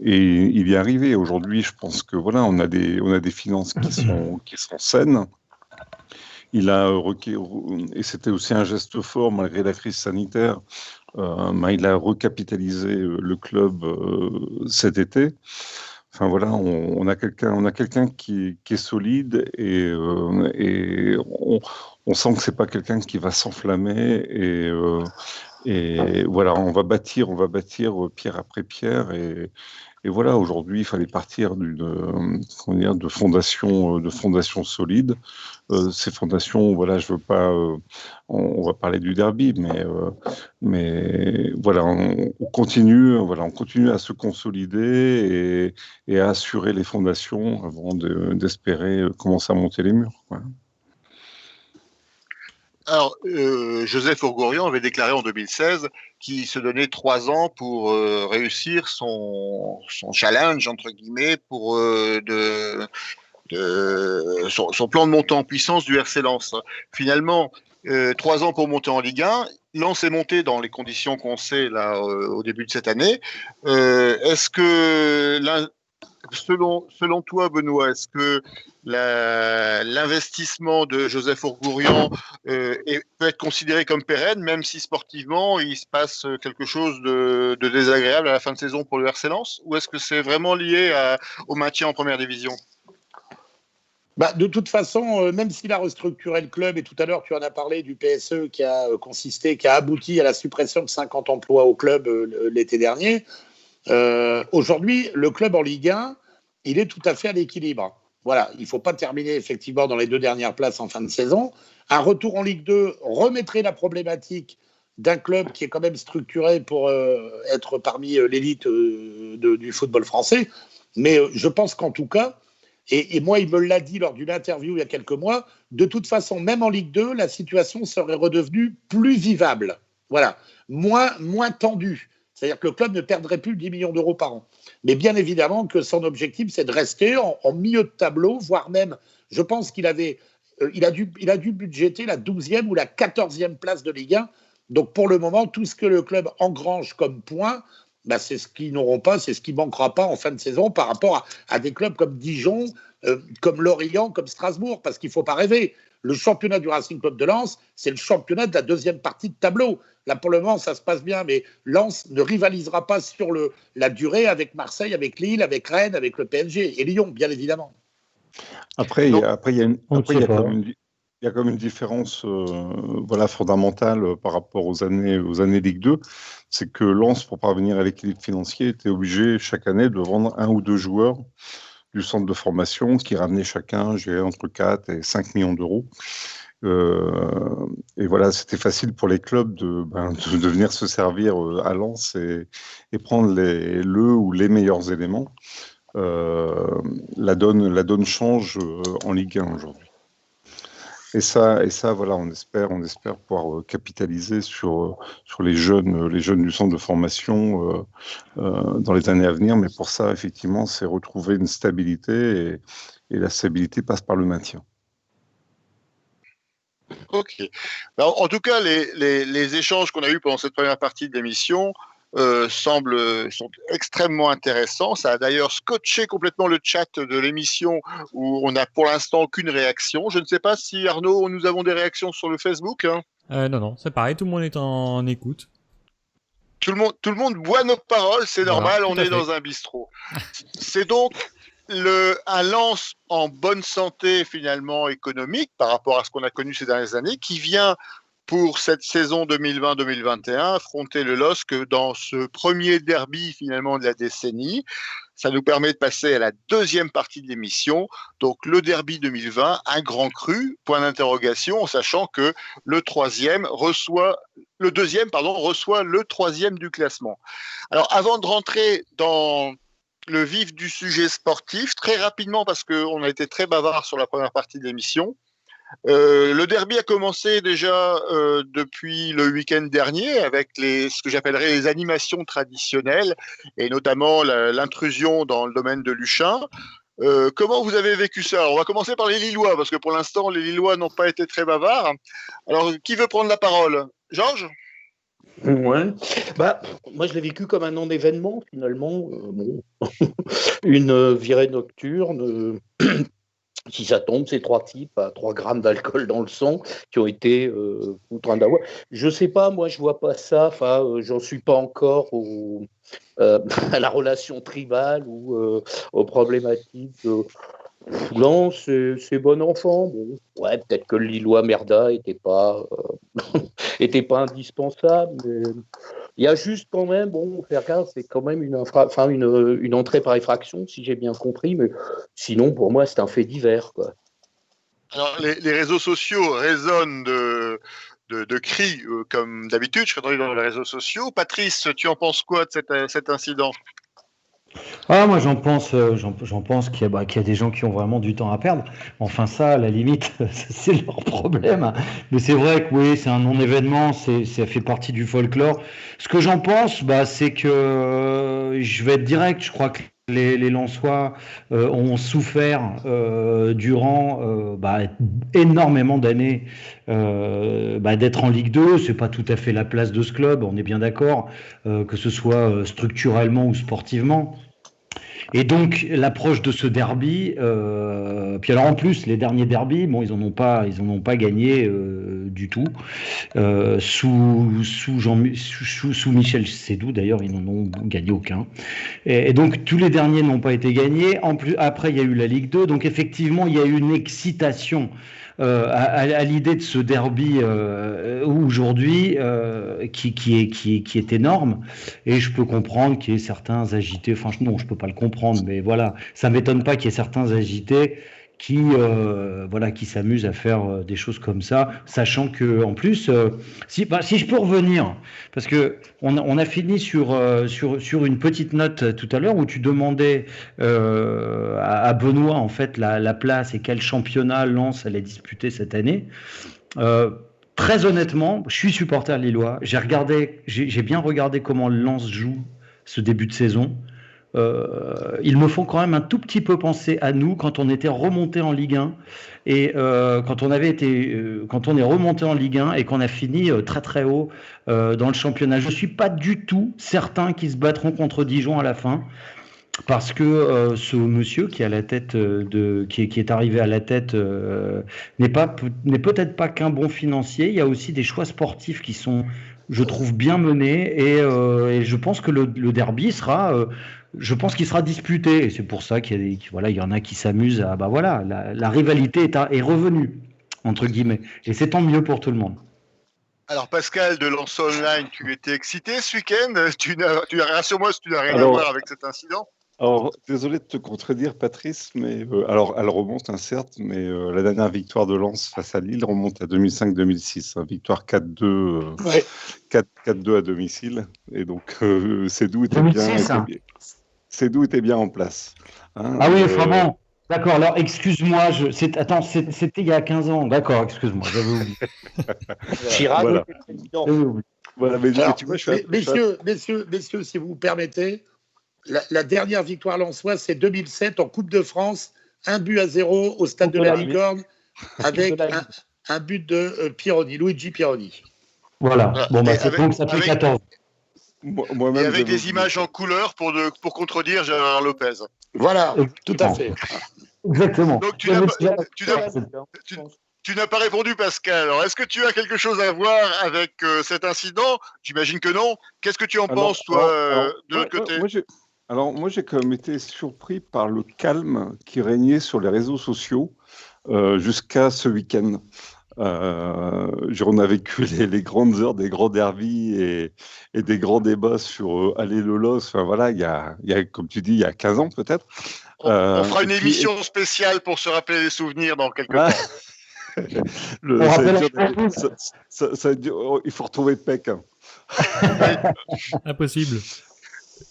il y est arrivé. Aujourd'hui, je pense que voilà, on a des finances qui sont saines. Il a et c'était aussi un geste fort malgré la crise sanitaire. Il a recapitalisé le club cet été. Enfin voilà, on a quelqu'un qui est solide, et on sent que c'est pas quelqu'un qui va s'enflammer, et voilà, on va bâtir pierre après pierre, et voilà, aujourd'hui, il fallait partir de fondations solides. Ces fondations, voilà, je veux pas, on va parler du derby, mais voilà, on continue à se consolider et à assurer les fondations avant d'espérer commencer à monter les murs, quoi. Alors, Joseph Ourgourian avait déclaré en 2016 qu'il se donnait 3 ans pour réussir son challenge, entre guillemets, pour son plan de montée en puissance du RC Lens. Finalement, 3 ans pour monter en Ligue 1. Lens est monté dans les conditions qu'on sait là au début de cette année. Est-ce que selon toi, Benoît, est-ce que l'investissement de Joseph Ourgourian peut être considéré comme pérenne, même si sportivement il se passe quelque chose de désagréable à la fin de saison pour le RC Lens, ou est-ce que c'est vraiment lié au maintien en première division? De toute façon, même s'il a restructuré le club, et tout à l'heure tu en as parlé du PSE qui a abouti à la suppression de 50 emplois au club l'été dernier, aujourd'hui, le club en Ligue 1, il est tout à fait à l'équilibre. Voilà, il ne faut pas terminer effectivement dans les 2 dernières places en fin de saison. Un retour en Ligue 2 remettrait la problématique d'un club qui est quand même structuré pour être parmi l'élite du football français. Mais je pense qu'en tout cas, et moi, il me l'a dit lors d'une interview il y a quelques mois, de toute façon, même en Ligue 2, la situation serait redevenue plus vivable. Voilà, moins tendue. C'est-à-dire que le club ne perdrait plus 10 millions d'euros par an. Mais bien évidemment que son objectif, c'est de rester en milieu de tableau, voire même, je pense qu'il a dû budgéter la 12e ou la 14e place de Ligue 1. Donc pour le moment, tout ce que le club engrange comme points, c'est ce qu'ils n'auront pas, c'est ce qui ne manquera pas en fin de saison par rapport à des clubs comme Dijon, comme Lorient, comme Strasbourg, parce qu'il ne faut pas rêver. Le championnat du Racing Club de Lens, c'est le championnat de la 2e partie de tableau. Là, pour le moment, ça se passe bien, mais Lens ne rivalisera pas sur la durée avec Marseille, avec Lille, avec Rennes, avec le PSG et Lyon, bien évidemment. Après, il y a quand même une différence fondamentale par rapport aux années Ligue 2. C'est que Lens, pour parvenir à l'équilibre financier, était obligé chaque année de vendre 1 ou 2 joueurs du centre de formation qui ramenaient chacun entre 4 et 5 millions d'euros. Et voilà, c'était facile pour les clubs de venir se servir à Lens et prendre le ou les meilleurs éléments. La donne change en Ligue 1 aujourd'hui. Et ça, voilà, on espère pouvoir capitaliser sur les jeunes du centre de formation dans les années à venir. Mais pour ça, effectivement, c'est retrouver une stabilité et la stabilité passe par le maintien. Ok. Alors, en tout cas, les échanges qu'on a eus pendant cette première partie de l'émission sont extrêmement intéressants. Ça a d'ailleurs scotché complètement le chat de l'émission où on n'a pour l'instant aucune réaction. Je ne sais pas si, Arnaud, nous avons des réactions sur le Facebook. Non, c'est pareil, tout le monde est en écoute. Tout le monde boit nos paroles, c'est normal, on est dans un bistrot. C'est donc un Lens en bonne santé finalement économique par rapport à ce qu'on a connu ces dernières années qui vient pour cette saison 2020-2021 affronter le LOSC dans ce premier derby finalement de la décennie. Ça nous permet de passer à la 2e partie de l'émission. Donc le derby 2020, un grand cru, point d'interrogation, en sachant que le deuxième reçoit le 3e du classement. Alors avant de rentrer dans le vif du sujet sportif, très rapidement parce qu'on a été très bavard sur la première partie de l'émission, le derby a commencé déjà depuis le week-end dernier avec ce que j'appellerais les animations traditionnelles et notamment l'intrusion dans le domaine de Luchin. Comment vous avez vécu ça? Alors, on va commencer par les Lillois parce que pour l'instant les Lillois n'ont pas été très bavards. Alors qui veut prendre la parole? Georges? Ouais. Moi je l'ai vécu comme un non-événement finalement. Une virée nocturne. Si ça tombe, c'est 3 types à 3 grammes d'alcool dans le sang qui ont été contraints d'avoir. Je sais pas, moi je vois pas ça. J'en suis pas encore à la relation tribale ou aux problématiques. Lens, c'est bon enfant. Bon, ouais, peut-être que le Lillois Merda était pas indispensable. Mais il y a juste quand même, c'est quand même une entrée par effraction, si j'ai bien compris, mais sinon, pour moi, c'est un fait divers, quoi. Alors, les réseaux sociaux résonnent de cris, comme d'habitude, je suis entendu dans les réseaux sociaux. Patrice, tu en penses quoi de cet incident? Moi j'en pense qu'il y a des gens qui ont vraiment du temps à perdre. Enfin ça, à la limite, c'est leur problème. Mais c'est vrai que oui, c'est un non-événement, ça fait partie du folklore. Ce que j'en pense, c'est que je vais être direct. Je crois que les Lensois ont souffert durant énormément d'années d'être en Ligue 2. C'est pas tout à fait la place de ce club, on est bien d'accord, que ce soit structurellement ou sportivement. Et donc l'approche de ce derby, puis alors en plus les derniers derbys, bon ils en ont pas gagné du tout. Sous Michel Sédou d'ailleurs ils n'en ont gagné aucun. Et donc tous les derniers n'ont pas été gagnés. En plus après il y a eu la Ligue 2, donc effectivement il y a eu une excitation. À l'idée de ce derby aujourd'hui qui est énorme, et je peux comprendre qu'il y ait certains agités, enfin non je peux pas le comprendre, mais voilà, ça m'étonne pas qu'il y ait certains agités qui s'amusent à faire des choses comme ça, sachant que en plus si je peux revenir, parce que on a fini sur une petite note tout à l'heure où tu demandais à Benoît en fait la place et quel championnat Lens allait disputer cette année. Très honnêtement, je suis supporter lillois. J'ai bien regardé comment Lens joue ce début de saison. Ils me font quand même un tout petit peu penser à nous quand on était remonté en Ligue 1 et quand on est remonté en Ligue 1 et qu'on a fini très très haut dans le championnat. Je suis pas du tout certain qu'ils se battront contre Dijon à la fin. Parce que ce monsieur qui est à la tête qui est arrivé à la tête n'est peut-être pas qu'un bon financier. Il y a aussi des choix sportifs qui sont, je trouve, bien menés et je pense que le derby sera, je pense qu'il sera disputé. Et c'est pour ça il y en a qui s'amusent à la rivalité est revenue entre guillemets et c'est tant mieux pour tout le monde. Alors Pascal de Lens Online, tu étais excité ce week-end? Rassure-moi si tu n'as rien à voir avec cet incident. Alors, désolé de te contredire, Patrice, mais alors elle remonte, certes, mais la dernière victoire de Lens face à Lille remonte à 2005-2006, victoire 4-2, 4-2 à domicile, et donc Sédou était bien en place. Ah oui, vraiment. D'accord, alors excuse-moi, c'était il y a 15 ans, d'accord, excuse-moi, j'avais oublié. Chirac, voilà. Voilà, mais alors, tu vois, messieurs, si vous permettez, la dernière victoire lensoise, c'est 2007 en Coupe de France, 1-0 au stade de la Licorne, avec un but de Luigi Pironi. Voilà, bon, donc ça fait 14. Et avec des images en couleur pour contredire Gérard Lopez. Voilà, tout à fait. Exactement. Donc tu n'as pas répondu, Pascal. Alors, est-ce que tu as quelque chose à voir avec cet incident? J'imagine que non. Qu'est-ce que tu en penses, toi, de l'autre côté? Moi, j'ai quand même été surpris par le calme qui régnait sur les réseaux sociaux jusqu'à ce week-end. On a vécu les grandes heures des grands derbies et des grands débats sur aller le LOS. Enfin, voilà, il y a, comme tu dis, il y a 15 ans peut-être. On fera une émission spéciale pour se rappeler les souvenirs dans quelques temps. Il faut retrouver Peck. Impossible.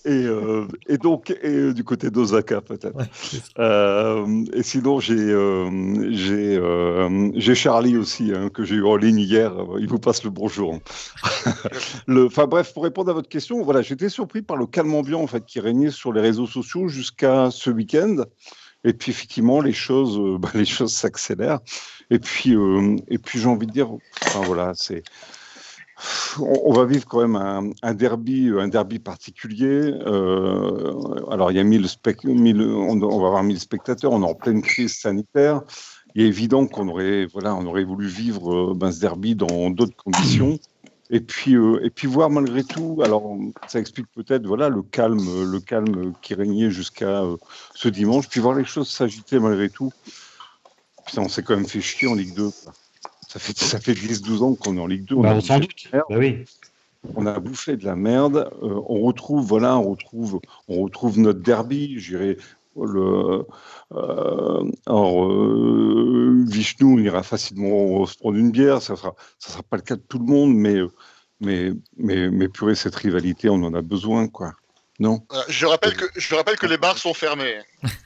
Et donc du côté d'Osaka peut-être. Ouais, et sinon j'ai Charlie aussi que j'ai eu en ligne hier. Il vous passe le bonjour. Enfin bref, pour répondre à votre question, voilà, j'étais surpris par le calme ambiant en fait qui régnait sur les réseaux sociaux jusqu'à ce week-end. Et puis effectivement les choses s'accélèrent. Et puis j'ai envie de dire, enfin voilà, c'est on va vivre quand même un derby particulier. Alors, il y a on va avoir 1000 spectateurs, on est en pleine crise sanitaire. Il est évident qu'on aurait voulu vivre ce derby dans d'autres conditions. Et puis voir malgré tout, alors ça explique peut-être le calme qui régnait jusqu'à ce dimanche, puis voir les choses s'agiter malgré tout. Putain, on s'est quand même fait chier en Ligue 2. Ça fait 10-12 ans qu'on est en Ligue 2. Sans doute. Oui. On a bouffé de la merde. On retrouve notre derby. Je dirais Vishnu, on ira facilement se prendre une bière. Ça sera pas le cas de tout le monde, mais purée, cette rivalité, on en a besoin, quoi. Non. Je rappelle que les bars sont fermés.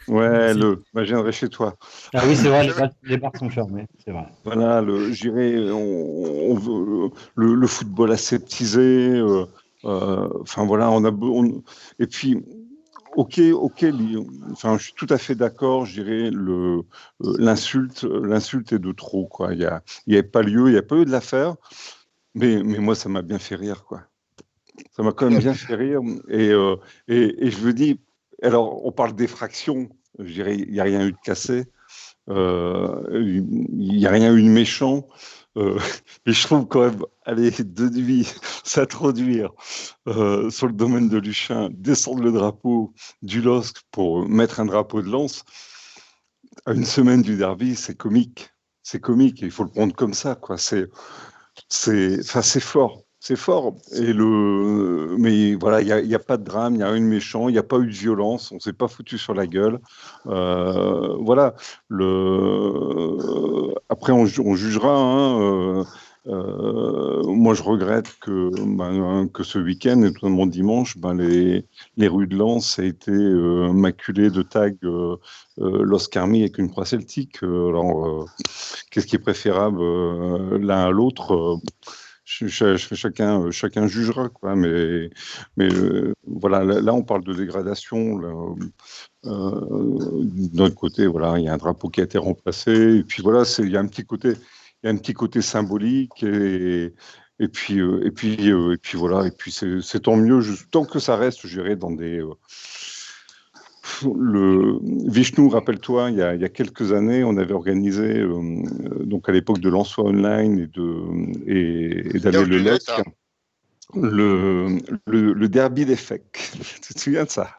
Ouais, je viendrai chez toi. Ah oui, c'est vrai, les bars sont fermés, c'est vrai. Voilà, on veut le football aseptisé. Enfin voilà, et puis, ok. Enfin, je suis tout à fait d'accord. Je dirais l'insulte est de trop, quoi. Il y avait pas lieu, il y a pas eu de l'affaire, mais moi ça m'a bien fait rire, quoi. Ça m'a quand même bien fait rire. Et je me dis, alors, on parle d'effraction. Je dirais, il n'y a rien eu de cassé. Il n'y a rien eu de méchant. Mais je trouve quand même, allez, de nuit, s'introduire sur le domaine de Luchin, descendre le drapeau du LOSC pour mettre un drapeau de lance à une semaine du derby, c'est comique. C'est comique, et il faut le prendre comme ça, quoi. C'est fort. C'est fort. Mais voilà, il n'y a pas de drame, il n'y a rien de méchant, il n'y a pas eu de violence, on ne s'est pas foutu sur la gueule. Voilà. Après, on jugera. Hein, moi, je regrette que ce week-end, et notamment dimanche, les rues de Lens aient été maculées de tags Lost Army avec une croix celtique. Alors, qu'est-ce qui est préférable l'un à l'autre chacun jugera, quoi. Mais voilà, là, on parle de dégradation. D'un côté, voilà, il y a un drapeau qui a été remplacé. Et puis voilà, il y a un petit côté symbolique. Et puis voilà. Et puis c'est tant mieux, tant que ça reste, je dirais, dans des. Vishnu, rappelle-toi, il y a quelques années, on avait organisé, donc à l'époque de Lensois Online et d'Alain Le Lettre, le derby des FEC. Tu te souviens de ça?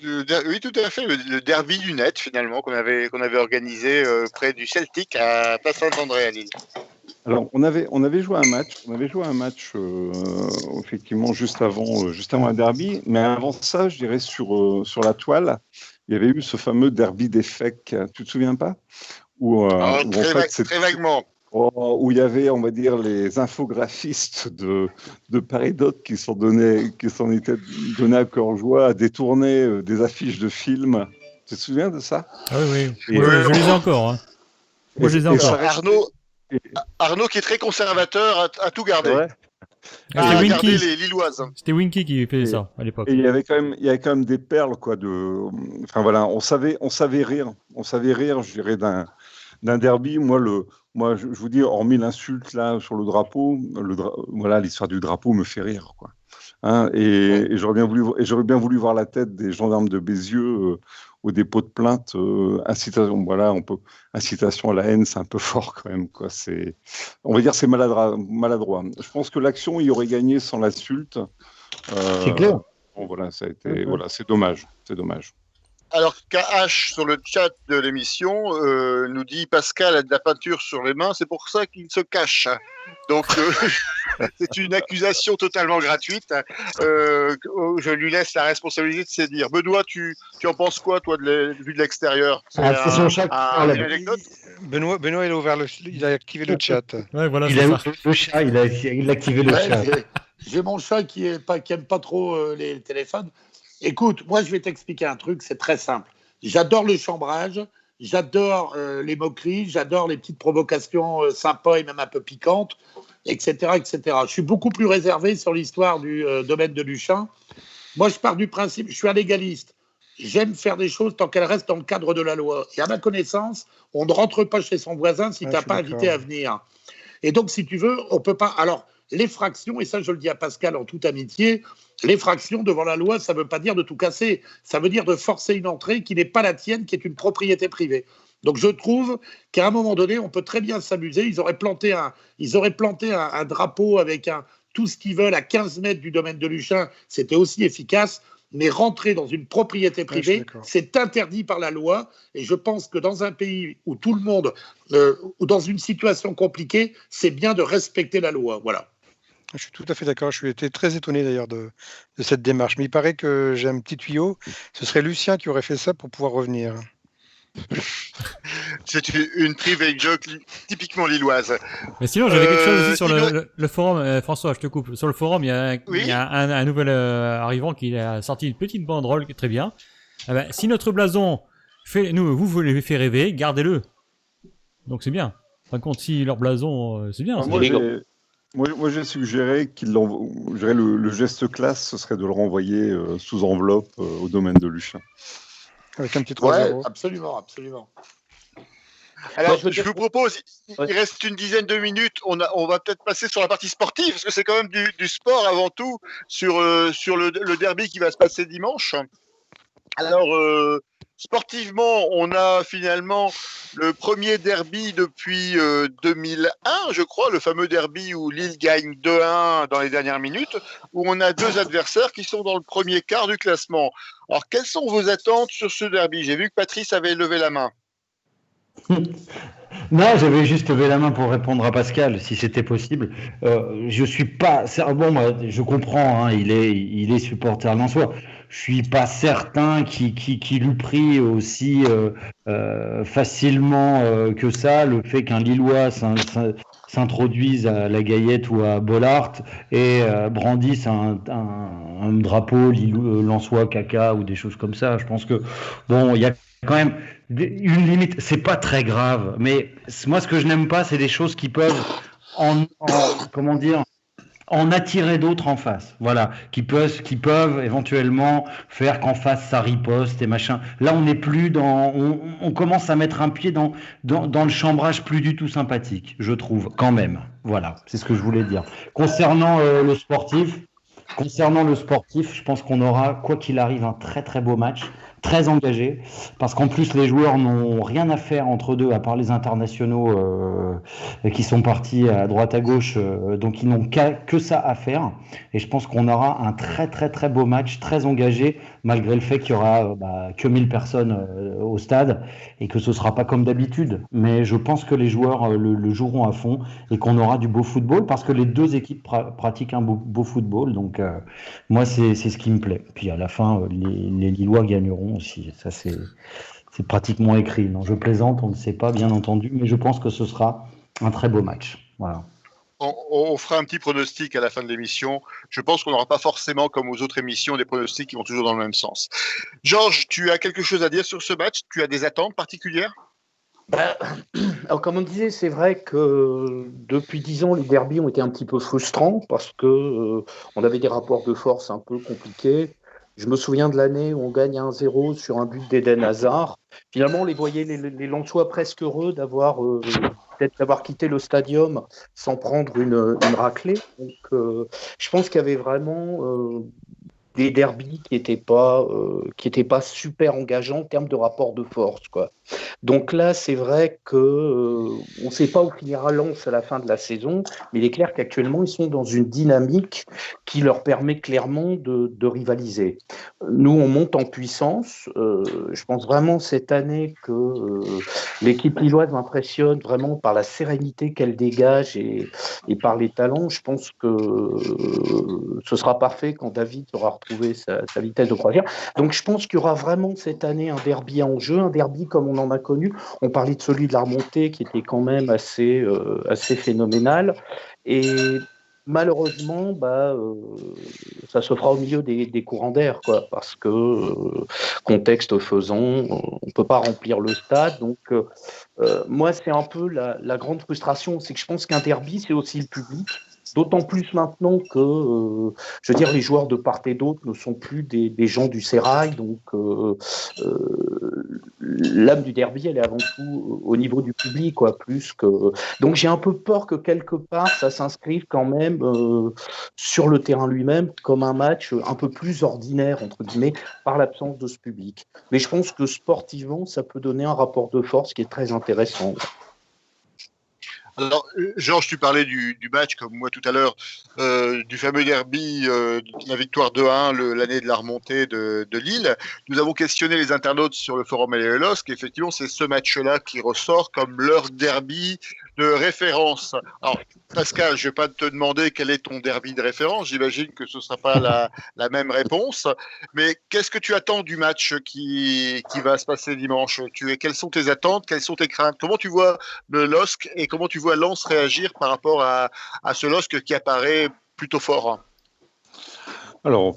Oui, tout à fait, le derby du net, finalement, qu'on avait organisé près du Celtic à Place Saint-André à Lille. Alors, on avait joué un match effectivement juste avant un derby, mais avant ça, je dirais sur la toile, il y avait eu ce fameux derby des FEC. Tu te souviens pas? Très vaguement. Où il y avait, on va dire, les infographistes de Paris Doc qui s'en étaient donnés à cœur joie à détourner des affiches de films. Tu te souviens de ça? Ah oui. Je les ai encore. Hein. Moi, je les ai encore. Arnaud, qui est très conservateur, a tout gardé. Ouais. A gardé les Lilloises. C'était Winky qui faisait ça à l'époque. Et il y avait quand même des perles, quoi. Enfin voilà, on savait rire, je dirais, d'un derby. Moi, je vous dis, hormis l'insulte là sur le drapeau, voilà, l'histoire du drapeau me fait rire, quoi. Hein, et j'aurais bien voulu voir la tête des gendarmes de Bézieux au dépôt de plainte. Incitation à la haine, c'est un peu fort quand même, quoi. On va dire, c'est maladroit. Je pense que l'action y aurait gagné sans l'insulte. C'est clair. Bon, voilà, ça a été, voilà, c'est dommage. Alors KH sur le chat de l'émission nous dit Pascal a de la peinture sur les mains, c'est pour ça qu'il se cache. Donc c'est une accusation totalement gratuite. Je lui laisse la responsabilité de se dire. Benoît, tu en penses quoi, toi, vu de l'extérieur? C'est son chat. Benoît, il a activé le chat. Ouais, voilà, Il a le chat, il a activé le chat. J'ai mon chat qui aime pas trop les téléphones. Écoute, moi, je vais t'expliquer un truc, c'est très simple. J'adore le chambrage, j'adore les moqueries, j'adore les petites provocations sympas et même un peu piquantes, etc., etc. Je suis beaucoup plus réservé sur l'histoire du domaine de Luchin. Moi, je pars du principe, je suis un légaliste. J'aime faire des choses tant qu'elles restent dans le cadre de la loi. Et à ma connaissance, on ne rentre pas chez son voisin si tu n'as pas invité à venir. Et donc, si tu veux, on peut pas... Alors, l'effraction, et ça, je le dis à Pascal en toute amitié, l'effraction devant la loi, ça ne veut pas dire de tout casser. Ça veut dire de forcer une entrée qui n'est pas la tienne, qui est une propriété privée. Donc, je trouve qu'à un moment donné, on peut très bien s'amuser. Ils auraient planté un drapeau avec tout ce qu'ils veulent à 15 mètres du domaine de Luchin. C'était aussi efficace. Mais rentrer dans une propriété privée, c'est interdit par la loi. Et je pense que dans un pays où tout le monde, ou dans une situation compliquée, c'est bien de respecter la loi. Voilà. Je suis tout à fait d'accord. Je suis été très étonné d'ailleurs de cette démarche. Mais il paraît que j'ai un petit tuyau. Ce serait Lucien qui aurait fait ça pour pouvoir revenir. C'est une private joke typiquement lilloise. Mais sinon, j'avais quelque chose aussi sur le forum. François, je te coupe. Sur le forum, il y a un nouvel arrivant qui a sorti une petite banderole qui est très bien. Ah ben, si notre blason vous les fait rêver, gardez-le. Donc c'est bien. Par contre, si leur blason, c'est bien. Moi, j'ai suggéré le geste classe, ce serait de le renvoyer sous enveloppe au domaine de Luchin. Avec un petit 3-0. Ouais, absolument. Alors, je vous propose, il reste une dizaine de minutes, on va peut-être passer sur la partie sportive, parce que c'est quand même du sport avant tout, sur le derby qui va se passer dimanche. Alors, sportivement, on a finalement le premier derby depuis 2001, je crois, le fameux derby où Lille gagne 2-1 dans les dernières minutes, où on a deux adversaires qui sont dans le premier quart du classement. Alors, quelles sont vos attentes sur ce derby? J'ai vu que Patrice avait levé la main. Non, j'avais juste levé la main pour répondre à Pascal, si c'était possible. Je suis pas. Bon, moi, je comprends, hein, il est supporter lensois. Je suis pas certain qu'il eût pris aussi facilement que ça le fait qu'un Lillois s'introduise à la Gaillette ou à Bollaert et brandisse un drapeau lensois caca ou des choses comme ça. Je pense que bon, il y a quand même une limite. C'est pas très grave, mais moi, ce que je n'aime pas, c'est des choses qui peuvent comment dire, en attirer d'autres en face. Voilà, qui peuvent éventuellement faire qu'en face ça riposte et machin. Là, on n'est plus on commence à mettre un pied dans le chambrage plus du tout sympathique, je trouve, quand même. Voilà, c'est ce que je voulais dire. Concernant le sportif, je pense qu'on aura, quoi qu'il arrive, un très très beau match, très engagé, parce qu'en plus les joueurs n'ont rien à faire entre deux, à part les internationaux qui sont partis à droite à gauche, donc ils n'ont que ça à faire. Et je pense qu'on aura un très très très beau match, très engagé, malgré le fait qu'il y aura que 1000 personnes au stade et que ce sera pas comme d'habitude. Mais je pense que les joueurs le joueront à fond et qu'on aura du beau football, parce que les deux équipes pratiquent un beau football. Donc moi, c'est ce qui me plaît. Puis à la fin, les Lillois gagneront aussi. Ça, c'est pratiquement écrit. Non, je plaisante, on ne sait pas, bien entendu, mais je pense que ce sera un très beau match. Voilà. On fera un petit pronostic à la fin de l'émission. Je pense qu'on n'aura pas forcément, comme aux autres émissions, des pronostics qui vont toujours dans le même sens. Georges, tu as quelque chose à dire sur ce match? Tu as des attentes particulières? Alors, comme on disait, c'est vrai que depuis 10 ans, les derbys ont été un petit peu frustrants parce que on avait des rapports de force un peu compliqués. Je me souviens de l'année où on gagne 1-0 sur un but d'Eden Hazard. Finalement, on les voyait, les Lensois, presque heureux d'avoir quitté le stadium sans prendre une raclée. Donc, je pense qu'il y avait vraiment des derbys qui n'étaient pas super engageants en termes de rapport de force, quoi. Donc là, c'est vrai que on ne sait pas où finira Lens à la fin de la saison, mais il est clair qu'actuellement, ils sont dans une dynamique qui leur permet clairement de rivaliser. Nous, on monte en puissance. Je pense vraiment cette année que l'équipe lilloise m'impressionne vraiment par la sérénité qu'elle dégage et par les talents. Je pense que ce sera parfait quand David aura retrouvé sa vitesse de croisière. Donc je pense qu'il y aura vraiment cette année un derby en jeu, un derby comme on en a connu. On parlait de celui de la remontée qui était quand même assez phénoménal. Et malheureusement, ça se fera au milieu des courants d'air, quoi, parce que contexte faisant, on ne peut pas remplir le stade. Donc moi, c'est un peu la grande frustration, c'est que je pense qu'un derby, c'est aussi le public. D'autant plus maintenant que, je veux dire, les joueurs de part et d'autre ne sont plus des gens du sérail. Donc, l'âme du derby, elle est avant tout au niveau du public, quoi, plus que. Donc, j'ai un peu peur que quelque part, ça s'inscrive quand même sur le terrain lui-même comme un match un peu plus ordinaire, entre guillemets, par l'absence de ce public. Mais je pense que sportivement, ça peut donner un rapport de force qui est très intéressant. Alors, Georges, tu parlais du match, comme moi tout à l'heure, du fameux derby, la victoire 2-1, l'année de la remontée de Lille. Nous avons questionné les internautes sur le forum LLOSC, et effectivement, c'est ce match-là qui ressort comme leur derby de référence. Alors, Pascal, je ne vais pas te demander quel est ton derby de référence, j'imagine que ce ne sera pas la même réponse, mais qu'est-ce que tu attends du match qui va se passer dimanche? Quelles sont tes attentes, quelles sont tes craintes? Comment tu vois le LOSC et comment tu vois Lens réagir par rapport à ce LOSC qui apparaît plutôt fort? Alors,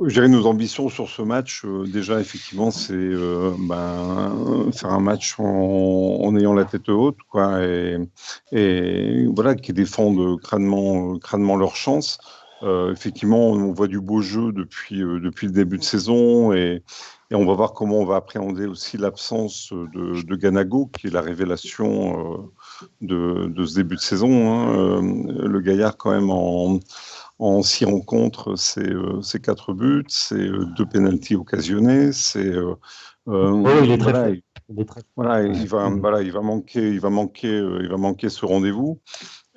je dirais nos ambitions sur ce match, déjà, effectivement, c'est faire un match en ayant la tête haute, quoi, et voilà, qui défendent crânement leur chance. Effectivement, on voit du beau jeu depuis le début de saison, et on va voir comment on va appréhender aussi l'absence de Ganago, qui est la révélation de ce début de saison, hein. Le Gaillard, quand même, en 6 rencontres, c'est 4 buts, c'est 2 pénaltys occasionnés, c'est il est très voilà, fort. il va manquer ce rendez-vous.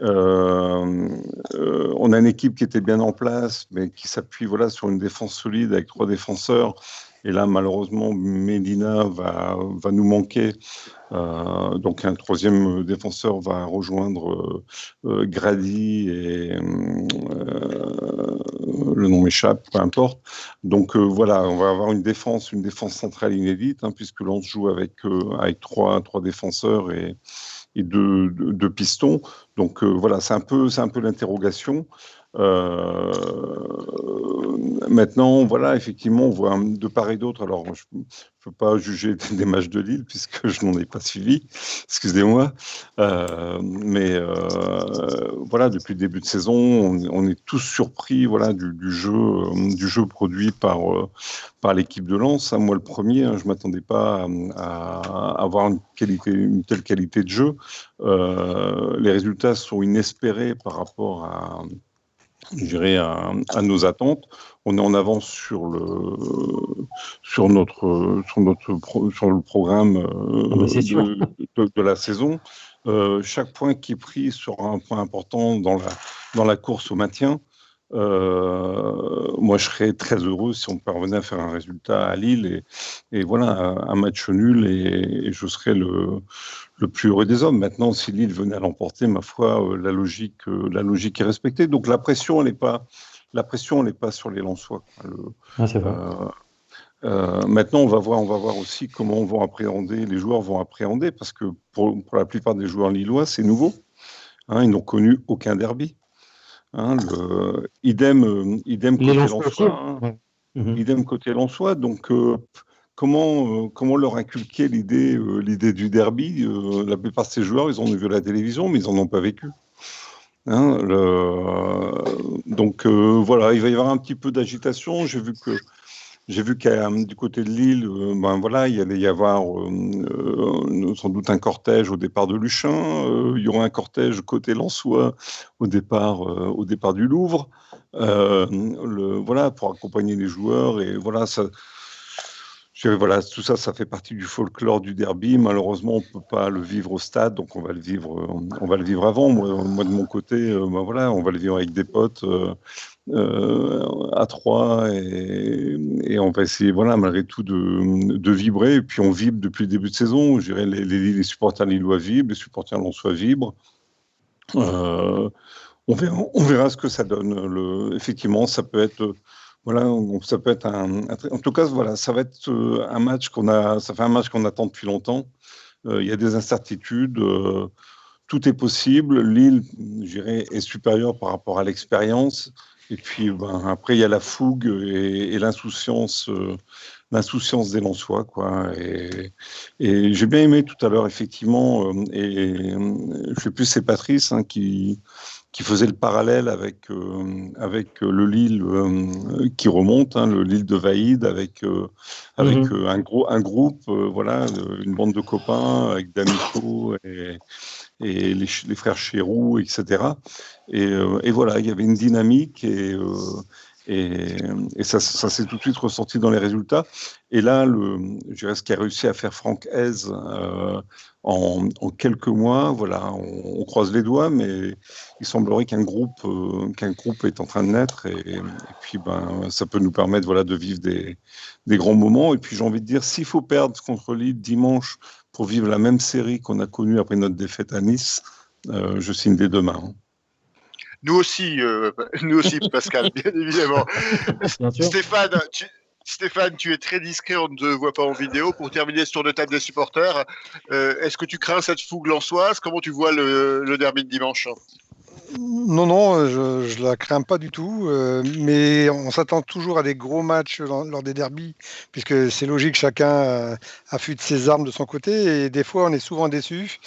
On a une équipe qui était bien en place, mais qui s'appuie sur une défense solide avec 3 défenseurs. Et là, malheureusement, Medina va nous manquer. Donc, un 3e défenseur va rejoindre Grady et le nom m'échappe, peu importe. Donc, on va avoir une défense centrale inédite, puisque l'on joue avec 3 défenseurs et 2 pistons. Donc c'est un peu l'interrogation. Maintenant, effectivement, on voit de part et d'autre. Alors, je ne peux pas juger des matchs de Lille puisque je n'en ai pas suivi. Excusez-moi. Mais depuis le début de saison, on est tous surpris du jeu produit par l'équipe de Lens. Moi, le premier, je ne m'attendais pas à avoir une telle qualité de jeu. Les résultats sont inespérés par rapport à nos attentes. On est en avance sur le programme de la saison. Chaque point qui est pris sera un point important dans la course au maintien. Moi, je serais très heureux si on parvenait à faire un résultat à Lille et un match nul et je serais le plus heureux des hommes. Maintenant, si Lille venait à l'emporter, ma foi, la logique est respectée. Donc la pression, elle n'est pas sur les Lensois. C'est vrai. Maintenant, on va voir aussi comment les joueurs vont appréhender, parce que pour la plupart des joueurs lillois, c'est nouveau. Ils n'ont connu aucun derby. Idem côté Lensois. Idem côté Lensois. Donc, comment leur inculquer l'idée du derby? La plupart de ces joueurs, ils en ont vu à la télévision, mais ils n'en ont pas vécu. Donc, il va y avoir un petit peu d'agitation. J'ai vu que du côté de Lille, il y allait y avoir sans doute un cortège au départ de Luchin. Il y aura un cortège côté Lensois au départ du Louvre. Pour accompagner les joueurs. Et tout ça, ça fait partie du folklore du derby. Malheureusement, on ne peut pas le vivre au stade, donc on va le vivre avant. Moi de mon côté, on va le vivre avec des potes. À 3 et on va essayer malgré tout de vibrer, et puis on vibre depuis le début de saison. Je dirais les supporters lillois vibrent, les supporters lensois vibrent. On verra ce que ça donne. Effectivement, ça peut être ça peut être en tout cas ça va être un match ça fait un match qu'on attend depuis longtemps. Il y a des incertitudes, tout est possible. Lille, je dirais, est supérieure par rapport à l'expérience. Et puis, après, il y a la fougue et l'insouciance des Lensois, quoi. Et j'ai bien aimé tout à l'heure, effectivement, et je sais plus, c'est Patrice qui faisait le parallèle avec le Lille qui remonte, le Lille de Vaïd, avec un groupe, une bande de copains avec D'Amico et les frères Chéroux, etc. Et il y avait une dynamique et ça s'est tout de suite ressenti dans les résultats. Et là, je dirais ce qu'a réussi à faire Franck Hez en quelques mois, on croise les doigts, mais il semblerait qu'un groupe est en train de naître et puis ça peut nous permettre de vivre des grands moments. Et puis j'ai envie de dire, s'il faut perdre contre Lille dimanche pour vivre la même série qu'on a connue après notre défaite à Nice, je signe dès demain. Nous aussi, Pascal, bien évidemment. Bien sûr. Stéphane, tu es très discret, on ne te voit pas en vidéo. Pour terminer ce tour de table des supporters, est-ce que tu crains cette fougue lensoise? Comment tu vois le derby de dimanche? Non, je la crains pas du tout, mais on s'attend toujours à des gros matchs lors des derbies, puisque c'est logique, chacun affûte ses armes de son côté, et des fois on est souvent déçus.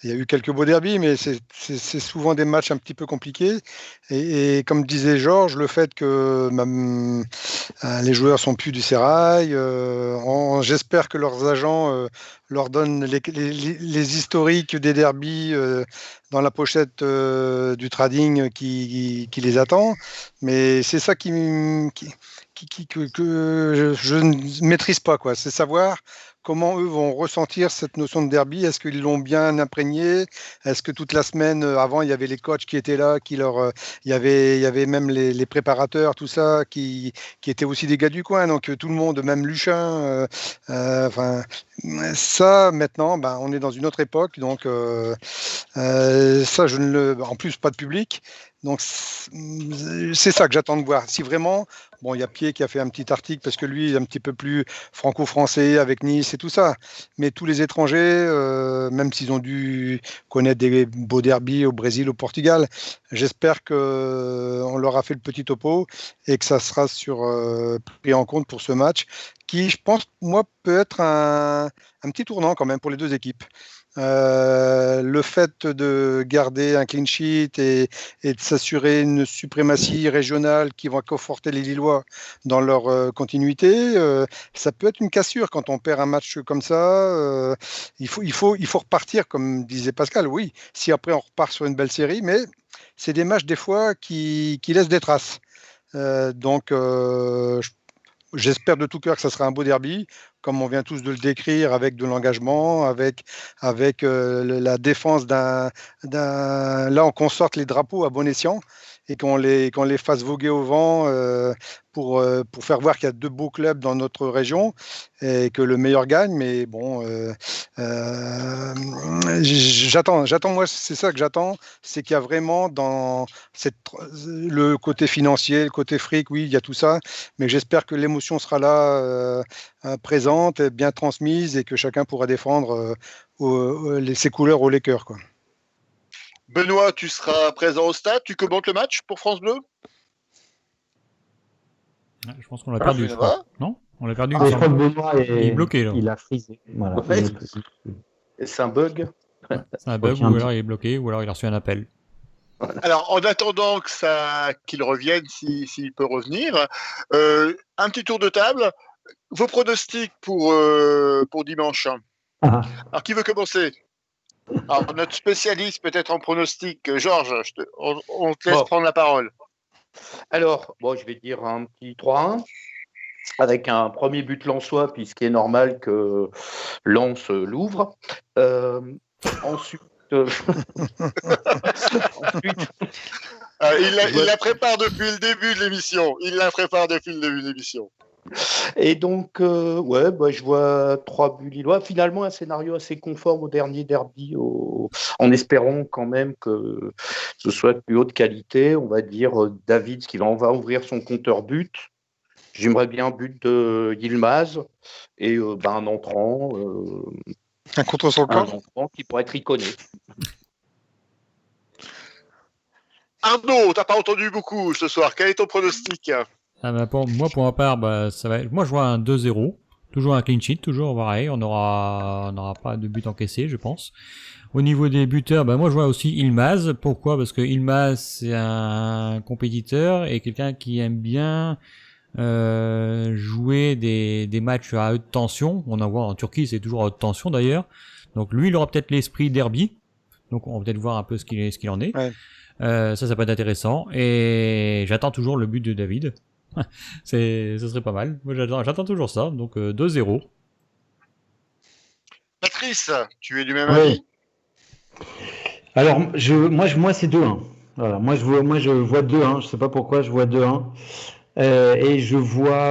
Il y a eu quelques beaux derbies, mais c'est souvent des matchs un petit peu compliqués, et comme disait Georges, le fait que les joueurs sont plus du sérail, j'espère que leurs agents leur donnent les historiques des derbies dans la pochette du trading qui les attend. Mais c'est ça que je ne maîtrise pas, quoi. C'est savoir comment eux vont ressentir cette notion de derby. Est-ce qu'ils l'ont bien imprégné? Est-ce que toute la semaine avant, il y avait les coachs qui étaient là, il y avait même les préparateurs, tout ça, qui étaient aussi des gars du coin. Donc tout le monde, même Luchin. Enfin, ça, maintenant, on est dans une autre époque. Donc ça, en plus, pas de public. Donc, c'est ça que j'attends de voir. Si vraiment, il y a Pied qui a fait un petit article parce que lui, il est un petit peu plus franco-français avec Nice et tout ça. Mais tous les étrangers, même s'ils ont dû connaître des beaux derbies au Brésil, au Portugal, j'espère qu'on leur a fait le petit topo et que ça sera pris en compte pour ce match qui, je pense, moi, peut être un petit tournant quand même pour les deux équipes. Le fait de garder un clean sheet et de s'assurer une suprématie régionale qui va conforter les Lillois dans leur continuité, ça peut être une cassure quand on perd un match comme ça. Il faut repartir, comme disait Pascal, oui, si après on repart sur une belle série, mais c'est des matchs des fois qui laissent des traces. Donc j'espère de tout cœur que ça sera un beau derby, comme on vient tous de le décrire, avec de l'engagement, avec la défense là, qu'on sorte les drapeaux à bon escient et qu'on les fasse voguer au vent pour faire voir qu'il y a deux beaux clubs dans notre région et que le meilleur gagne. Mais bon, j'attends, moi, c'est ça que j'attends, c'est qu'il y a vraiment dans le côté financier, le côté fric, oui, il y a tout ça, mais j'espère que l'émotion sera là, présente, bien transmise et que chacun pourra défendre ses couleurs au Lakers, quoi. Benoît, tu seras présent au stade, tu commentes le match pour France Bleu? Je pense qu'on l'a perdu, je crois. Non? On l'a perdu. Je crois que Benoît il est bloqué, là. Il a frisé. Voilà. Ouais. C'est un bug. C'est un bug, ou alors il est bloqué, ou alors il a reçu un appel. Alors, en attendant qu'il revienne, s'il peut revenir, un petit tour de table. Vos pronostics pour dimanche. Alors, qui veut commencer? Alors, notre spécialiste peut-être en pronostic, Georges, on te laisse prendre la parole. Alors, je vais dire un petit 3-1 avec un premier but lensois, puisqu'il est normal que Lens l'ouvre. Ensuite, il la prépare depuis le début de l'émission. Et donc, je vois 3 buts lillois. Finalement, un scénario assez conforme au dernier derby, en espérant quand même que ce soit de plus haute qualité. On va dire David qui va ouvrir son compteur but. J'aimerais bien un but de Yilmaz et un entrant. Un contre son corps. Un entrant qui pourrait être iconé. Arnaud, t'as pas entendu beaucoup ce soir. Quel est ton pronostic? Pour ma part, ça va. Moi, je vois un 2-0. Toujours un clean sheet, toujours pareil. On n'aura pas de but encaissé, je pense. Au niveau des buteurs, moi, je vois aussi Yilmaz. Pourquoi? Parce que Yilmaz, c'est un compétiteur et quelqu'un qui aime bien jouer des matchs à haute tension. On en voit en Turquie, c'est toujours à haute tension d'ailleurs. Donc lui, il aura peut-être l'esprit derby. Donc on va peut-être voir un peu ce qu'il en est. Ouais. Ça peut être intéressant. Et j'attends toujours le but de David. Ce serait pas mal. Moi, j'attends toujours ça. Donc 2-0. Patrice, tu es du même avis? Alors moi c'est 2-1. Voilà, moi je vois 2-1. Je sais pas pourquoi je vois 2-1. Et je vois.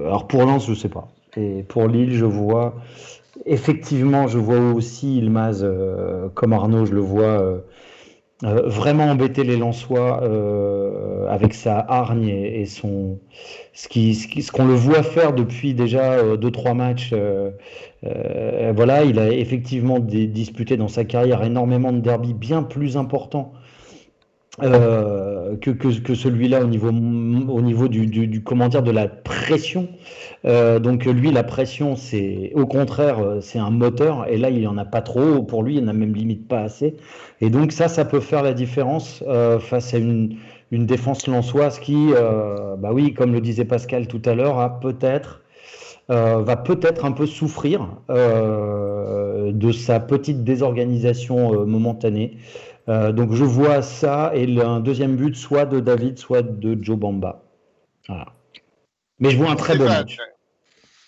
Alors pour Lens, je sais pas. Et pour Lille, je vois. Effectivement, je vois aussi Yilmaz, comme Arnaud, je le vois vraiment embêter les Lensois avec sa hargne et ce qu'on le voit faire depuis déjà 2-3 matchs. Voilà, il a effectivement disputé dans sa carrière énormément de derbys bien plus importants que celui-là au niveau du comment dire, de la pression. Donc lui, la pression, c'est au contraire, c'est un moteur, et là il y en a pas trop. Pour lui, il n'y en a même limite pas assez. Et donc ça peut faire la différence face à une défense lensoise qui, oui, comme le disait Pascal tout à l'heure, va peut-être un peu souffrir de sa petite désorganisation momentanée. Donc je vois ça et un deuxième but soit de David, soit de Joe Bamba. Voilà. Mais je vois un très bon match.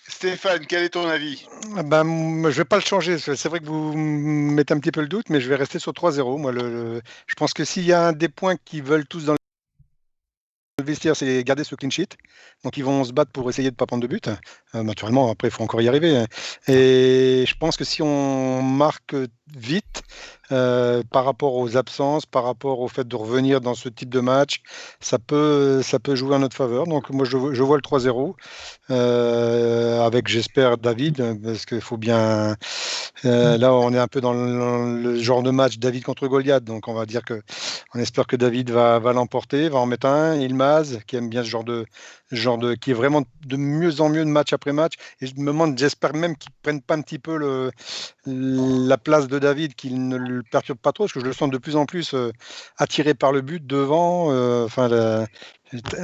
Stéphane, quel est ton avis? Ben, je ne vais pas le changer. C'est vrai que vous mettez un petit peu le doute, mais je vais rester sur 3-0. Moi, je pense que s'il y a un des points qu'ils veulent tous dans le vestiaire, c'est garder ce clean sheet. Donc, ils vont se battre pour essayer de ne pas prendre de but. Naturellement, après, il faut encore y arriver. Et je pense que si on marque vite, par rapport aux absences, par rapport au fait de revenir dans ce type de match, ça peut jouer en notre faveur. Donc, moi, je vois le 3-0. Avec, j'espère, David, parce qu'il faut bien. Là, on est un peu dans le genre de match David contre Goliath, donc on va dire on espère que David va l'emporter, va en mettre un. Ilmaz, qui aime bien ce genre de, qui est vraiment de mieux en mieux de match après match. Et je me demande, j'espère même qu'il ne prenne pas un petit peu la place de David, qu'il ne le perturbe pas trop, parce que je le sens de plus en plus attiré par le but devant.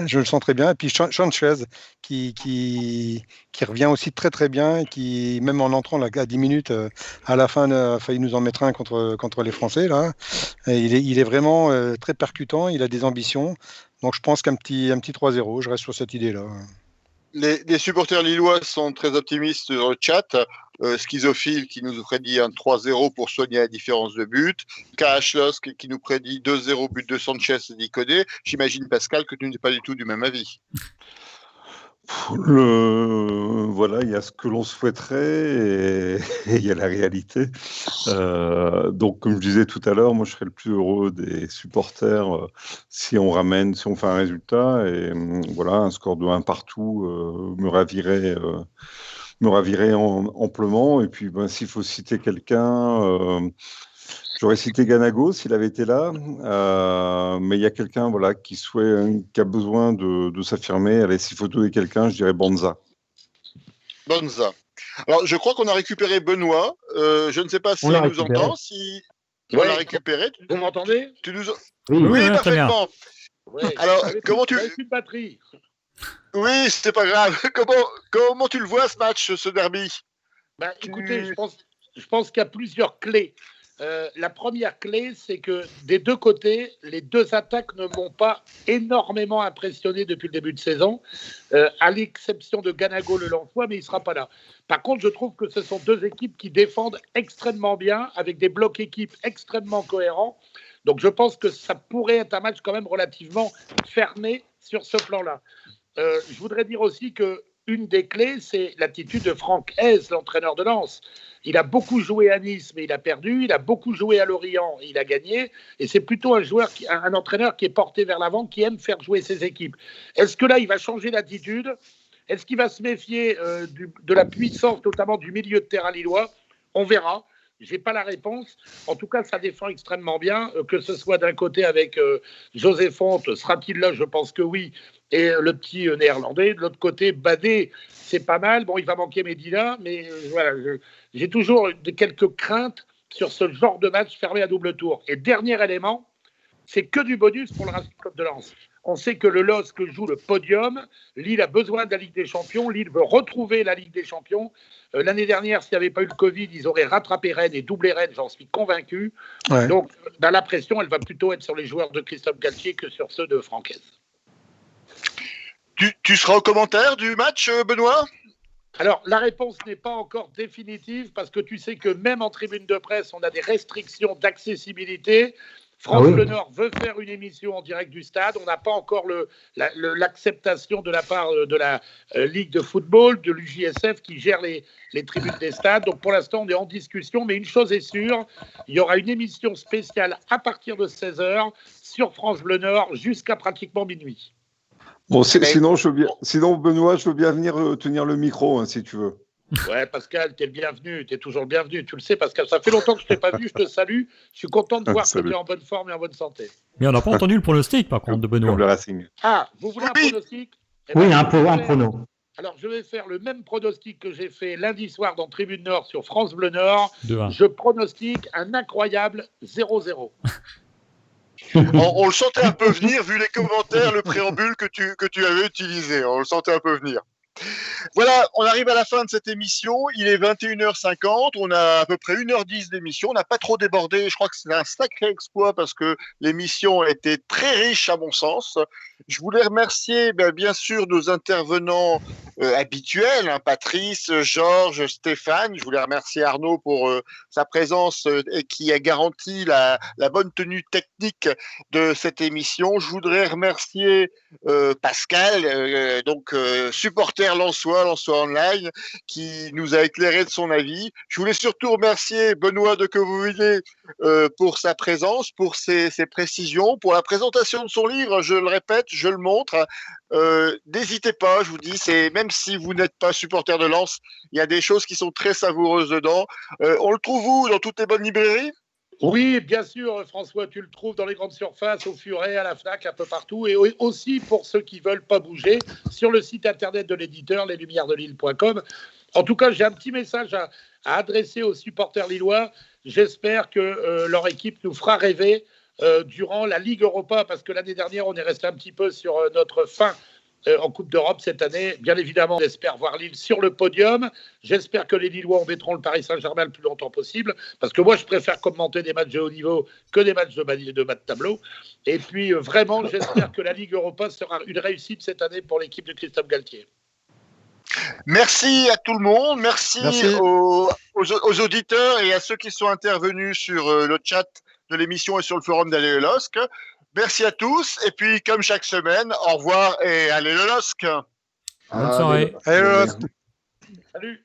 Je le sens très bien. Et puis Sanchez, qui revient aussi très très bien, et qui, même en entrant là, à 10 minutes, à la fin, a failli nous en mettre un contre les Français. Là. Et il est vraiment très percutant, il a des ambitions. Donc je pense qu'un petit 3-0, je reste sur cette idée-là. Les supporters lillois sont très optimistes sur le chat. Schizophile qui nous prédit un 3-0 pour soigner la différence de but. KHLOS qui nous prédit 2-0 but de Sanchez et d'Icodé. J'imagine, Pascal, que tu n'es pas du tout du même avis. Voilà, il y a ce que l'on souhaiterait et il y a la réalité. Donc, comme je disais tout à l'heure, moi, je serais le plus heureux des supporters si on fait un résultat. Et voilà, un score de 1 partout me ravirait amplement. Et puis, s'il faut citer quelqu'un, j'aurais cité Ganago s'il avait été là, mais il y a quelqu'un qui a besoin de s'affirmer. Allez, s'il faut donner quelqu'un, je dirais Bonza. Bonza. Alors, je crois qu'on a récupéré Benoît. Je ne sais pas s'il nous entend. Si on l'a récupéré. Vous m'entendez? Oui, parfaitement. Ouais. Alors, comment tu... Avec une batterie. Oui, c'était pas grave. Comment tu le vois, ce match, ce derby? Écoutez, je pense qu'il y a plusieurs clés. La première clé, c'est que des deux côtés, les deux attaques ne m'ont pas énormément impressionné depuis le début de saison, à l'exception de Ganago le Lensois, mais il ne sera pas là. Par contre, je trouve que ce sont deux équipes qui défendent extrêmement bien, avec des blocs équipes extrêmement cohérents. Donc, je pense que ça pourrait être un match quand même relativement fermé sur ce plan-là. Je voudrais dire aussi qu'une des clés, c'est l'attitude de Franck Hez, l'entraîneur de Lens. Il a beaucoup joué à Nice, mais il a perdu. Il a beaucoup joué à Lorient, et il a gagné. Et c'est plutôt un entraîneur qui est porté vers l'avant, qui aime faire jouer ses équipes. Est-ce que là, il va changer d'attitude? Est-ce qu'il va se méfier de la puissance, notamment du milieu de terrain lillois? On verra. Je n'ai pas la réponse. En tout cas, ça défend extrêmement bien, que ce soit d'un côté avec José Fonte, sera-t-il là? Je pense que oui. Et le petit néerlandais. De l'autre côté, Badé, c'est pas mal. Bon, il va manquer Medina, mais voilà, j'ai toujours quelques craintes sur ce genre de match fermé à double tour. Et dernier élément, c'est que du bonus pour le Racing Club de Lens. On sait que le LOSC joue le podium. Lille a besoin de la Ligue des Champions. Lille veut retrouver la Ligue des Champions. L'année dernière, s'il n'y avait pas eu le Covid, ils auraient rattrapé Rennes et doublé Rennes, j'en suis convaincu. Ouais. Donc, la pression, elle va plutôt être sur les joueurs de Christophe Galtier que sur ceux de Francaise. Tu seras au commentaire du match, Benoît ? Alors, la réponse n'est pas encore définitive parce que tu sais que même en tribune de presse, on a des restrictions d'accessibilité. France Bleu Nord veut faire une émission en direct du stade. On n'a pas encore l'acceptation de la part de la Ligue de football, de l'UJSF qui gère les tribunes des stades. Donc pour l'instant, on est en discussion. Mais une chose est sûre, il y aura une émission spéciale à partir de 16h sur France Bleu Nord jusqu'à pratiquement minuit. Bon, sinon, Benoît, je veux bien venir tenir le micro, si tu veux. Ouais, Pascal, t'es le bienvenu, t'es toujours le bienvenu. Tu le sais, Pascal, ça fait longtemps que je t'ai pas vu, je te salue. Je suis content de voir que tu es en bonne forme et en bonne santé. Mais on n'a pas entendu le pronostic, par contre, de Benoît. Comme le Racing. Ah, vous voulez un pronostic ? Oui, un prono. Alors, je vais faire le même pronostic que j'ai fait lundi soir dans Tribune Nord sur France Bleu Nord. 2-1. Je pronostique un incroyable 0-0. On le sentait un peu venir, vu les commentaires, le préambule que tu avais utilisé. On le sentait un peu venir. Voilà, on arrive à la fin de cette émission. Il est 21h50. On a à peu près 1h10 d'émission. On n'a pas trop débordé. Je crois que c'est un sacré exploit parce que l'émission a été très riche à mon sens. Je voulais remercier bien sûr nos intervenants habituels, hein, Patrice, Georges, Stéphane. Je voulais remercier Arnaud pour sa présence et qui a garanti la bonne tenue technique de cette émission. Je voudrais remercier Pascal, supporter Lensois Online, qui nous a éclairé de son avis. Je voulais surtout remercier Benoît de Quevilly pour sa présence, pour ses précisions, pour la présentation de son livre. Je le répète, je le montre. N'hésitez pas, je vous dis, même si vous n'êtes pas supporter de Lens, il y a des choses qui sont très savoureuses dedans. On le trouve où? Dans toutes les bonnes librairies? Oui, bien sûr, François, tu le trouves dans les grandes surfaces, au Furet, à la FNAC, un peu partout. Et aussi, pour ceux qui ne veulent pas bouger, sur le site internet de l'éditeur, leslumièresdelille.com. En tout cas, j'ai un petit message à adresser aux supporters lillois. J'espère que leur équipe nous fera rêver durant la Ligue Europa, parce que l'année dernière, on est resté un petit peu sur notre fin en Coupe d'Europe cette année. Bien évidemment, on espère voir Lille sur le podium. J'espère que les Lillois embêteront le Paris Saint-Germain le plus longtemps possible, parce que moi, je préfère commenter des matchs de haut niveau que des matchs de bas de tableau. Et puis, vraiment, j'espère que la Ligue Europa sera une réussite cette année pour l'équipe de Christophe Galtier. Merci à tout le monde. Merci. Aux auditeurs et à ceux qui sont intervenus sur le chat de l'émission et sur le forum d'Allez le LOSC. Merci à tous. Et puis, comme chaque semaine, au revoir et allez le LOSC. Bonne soirée. Allez le LOSC. Salut.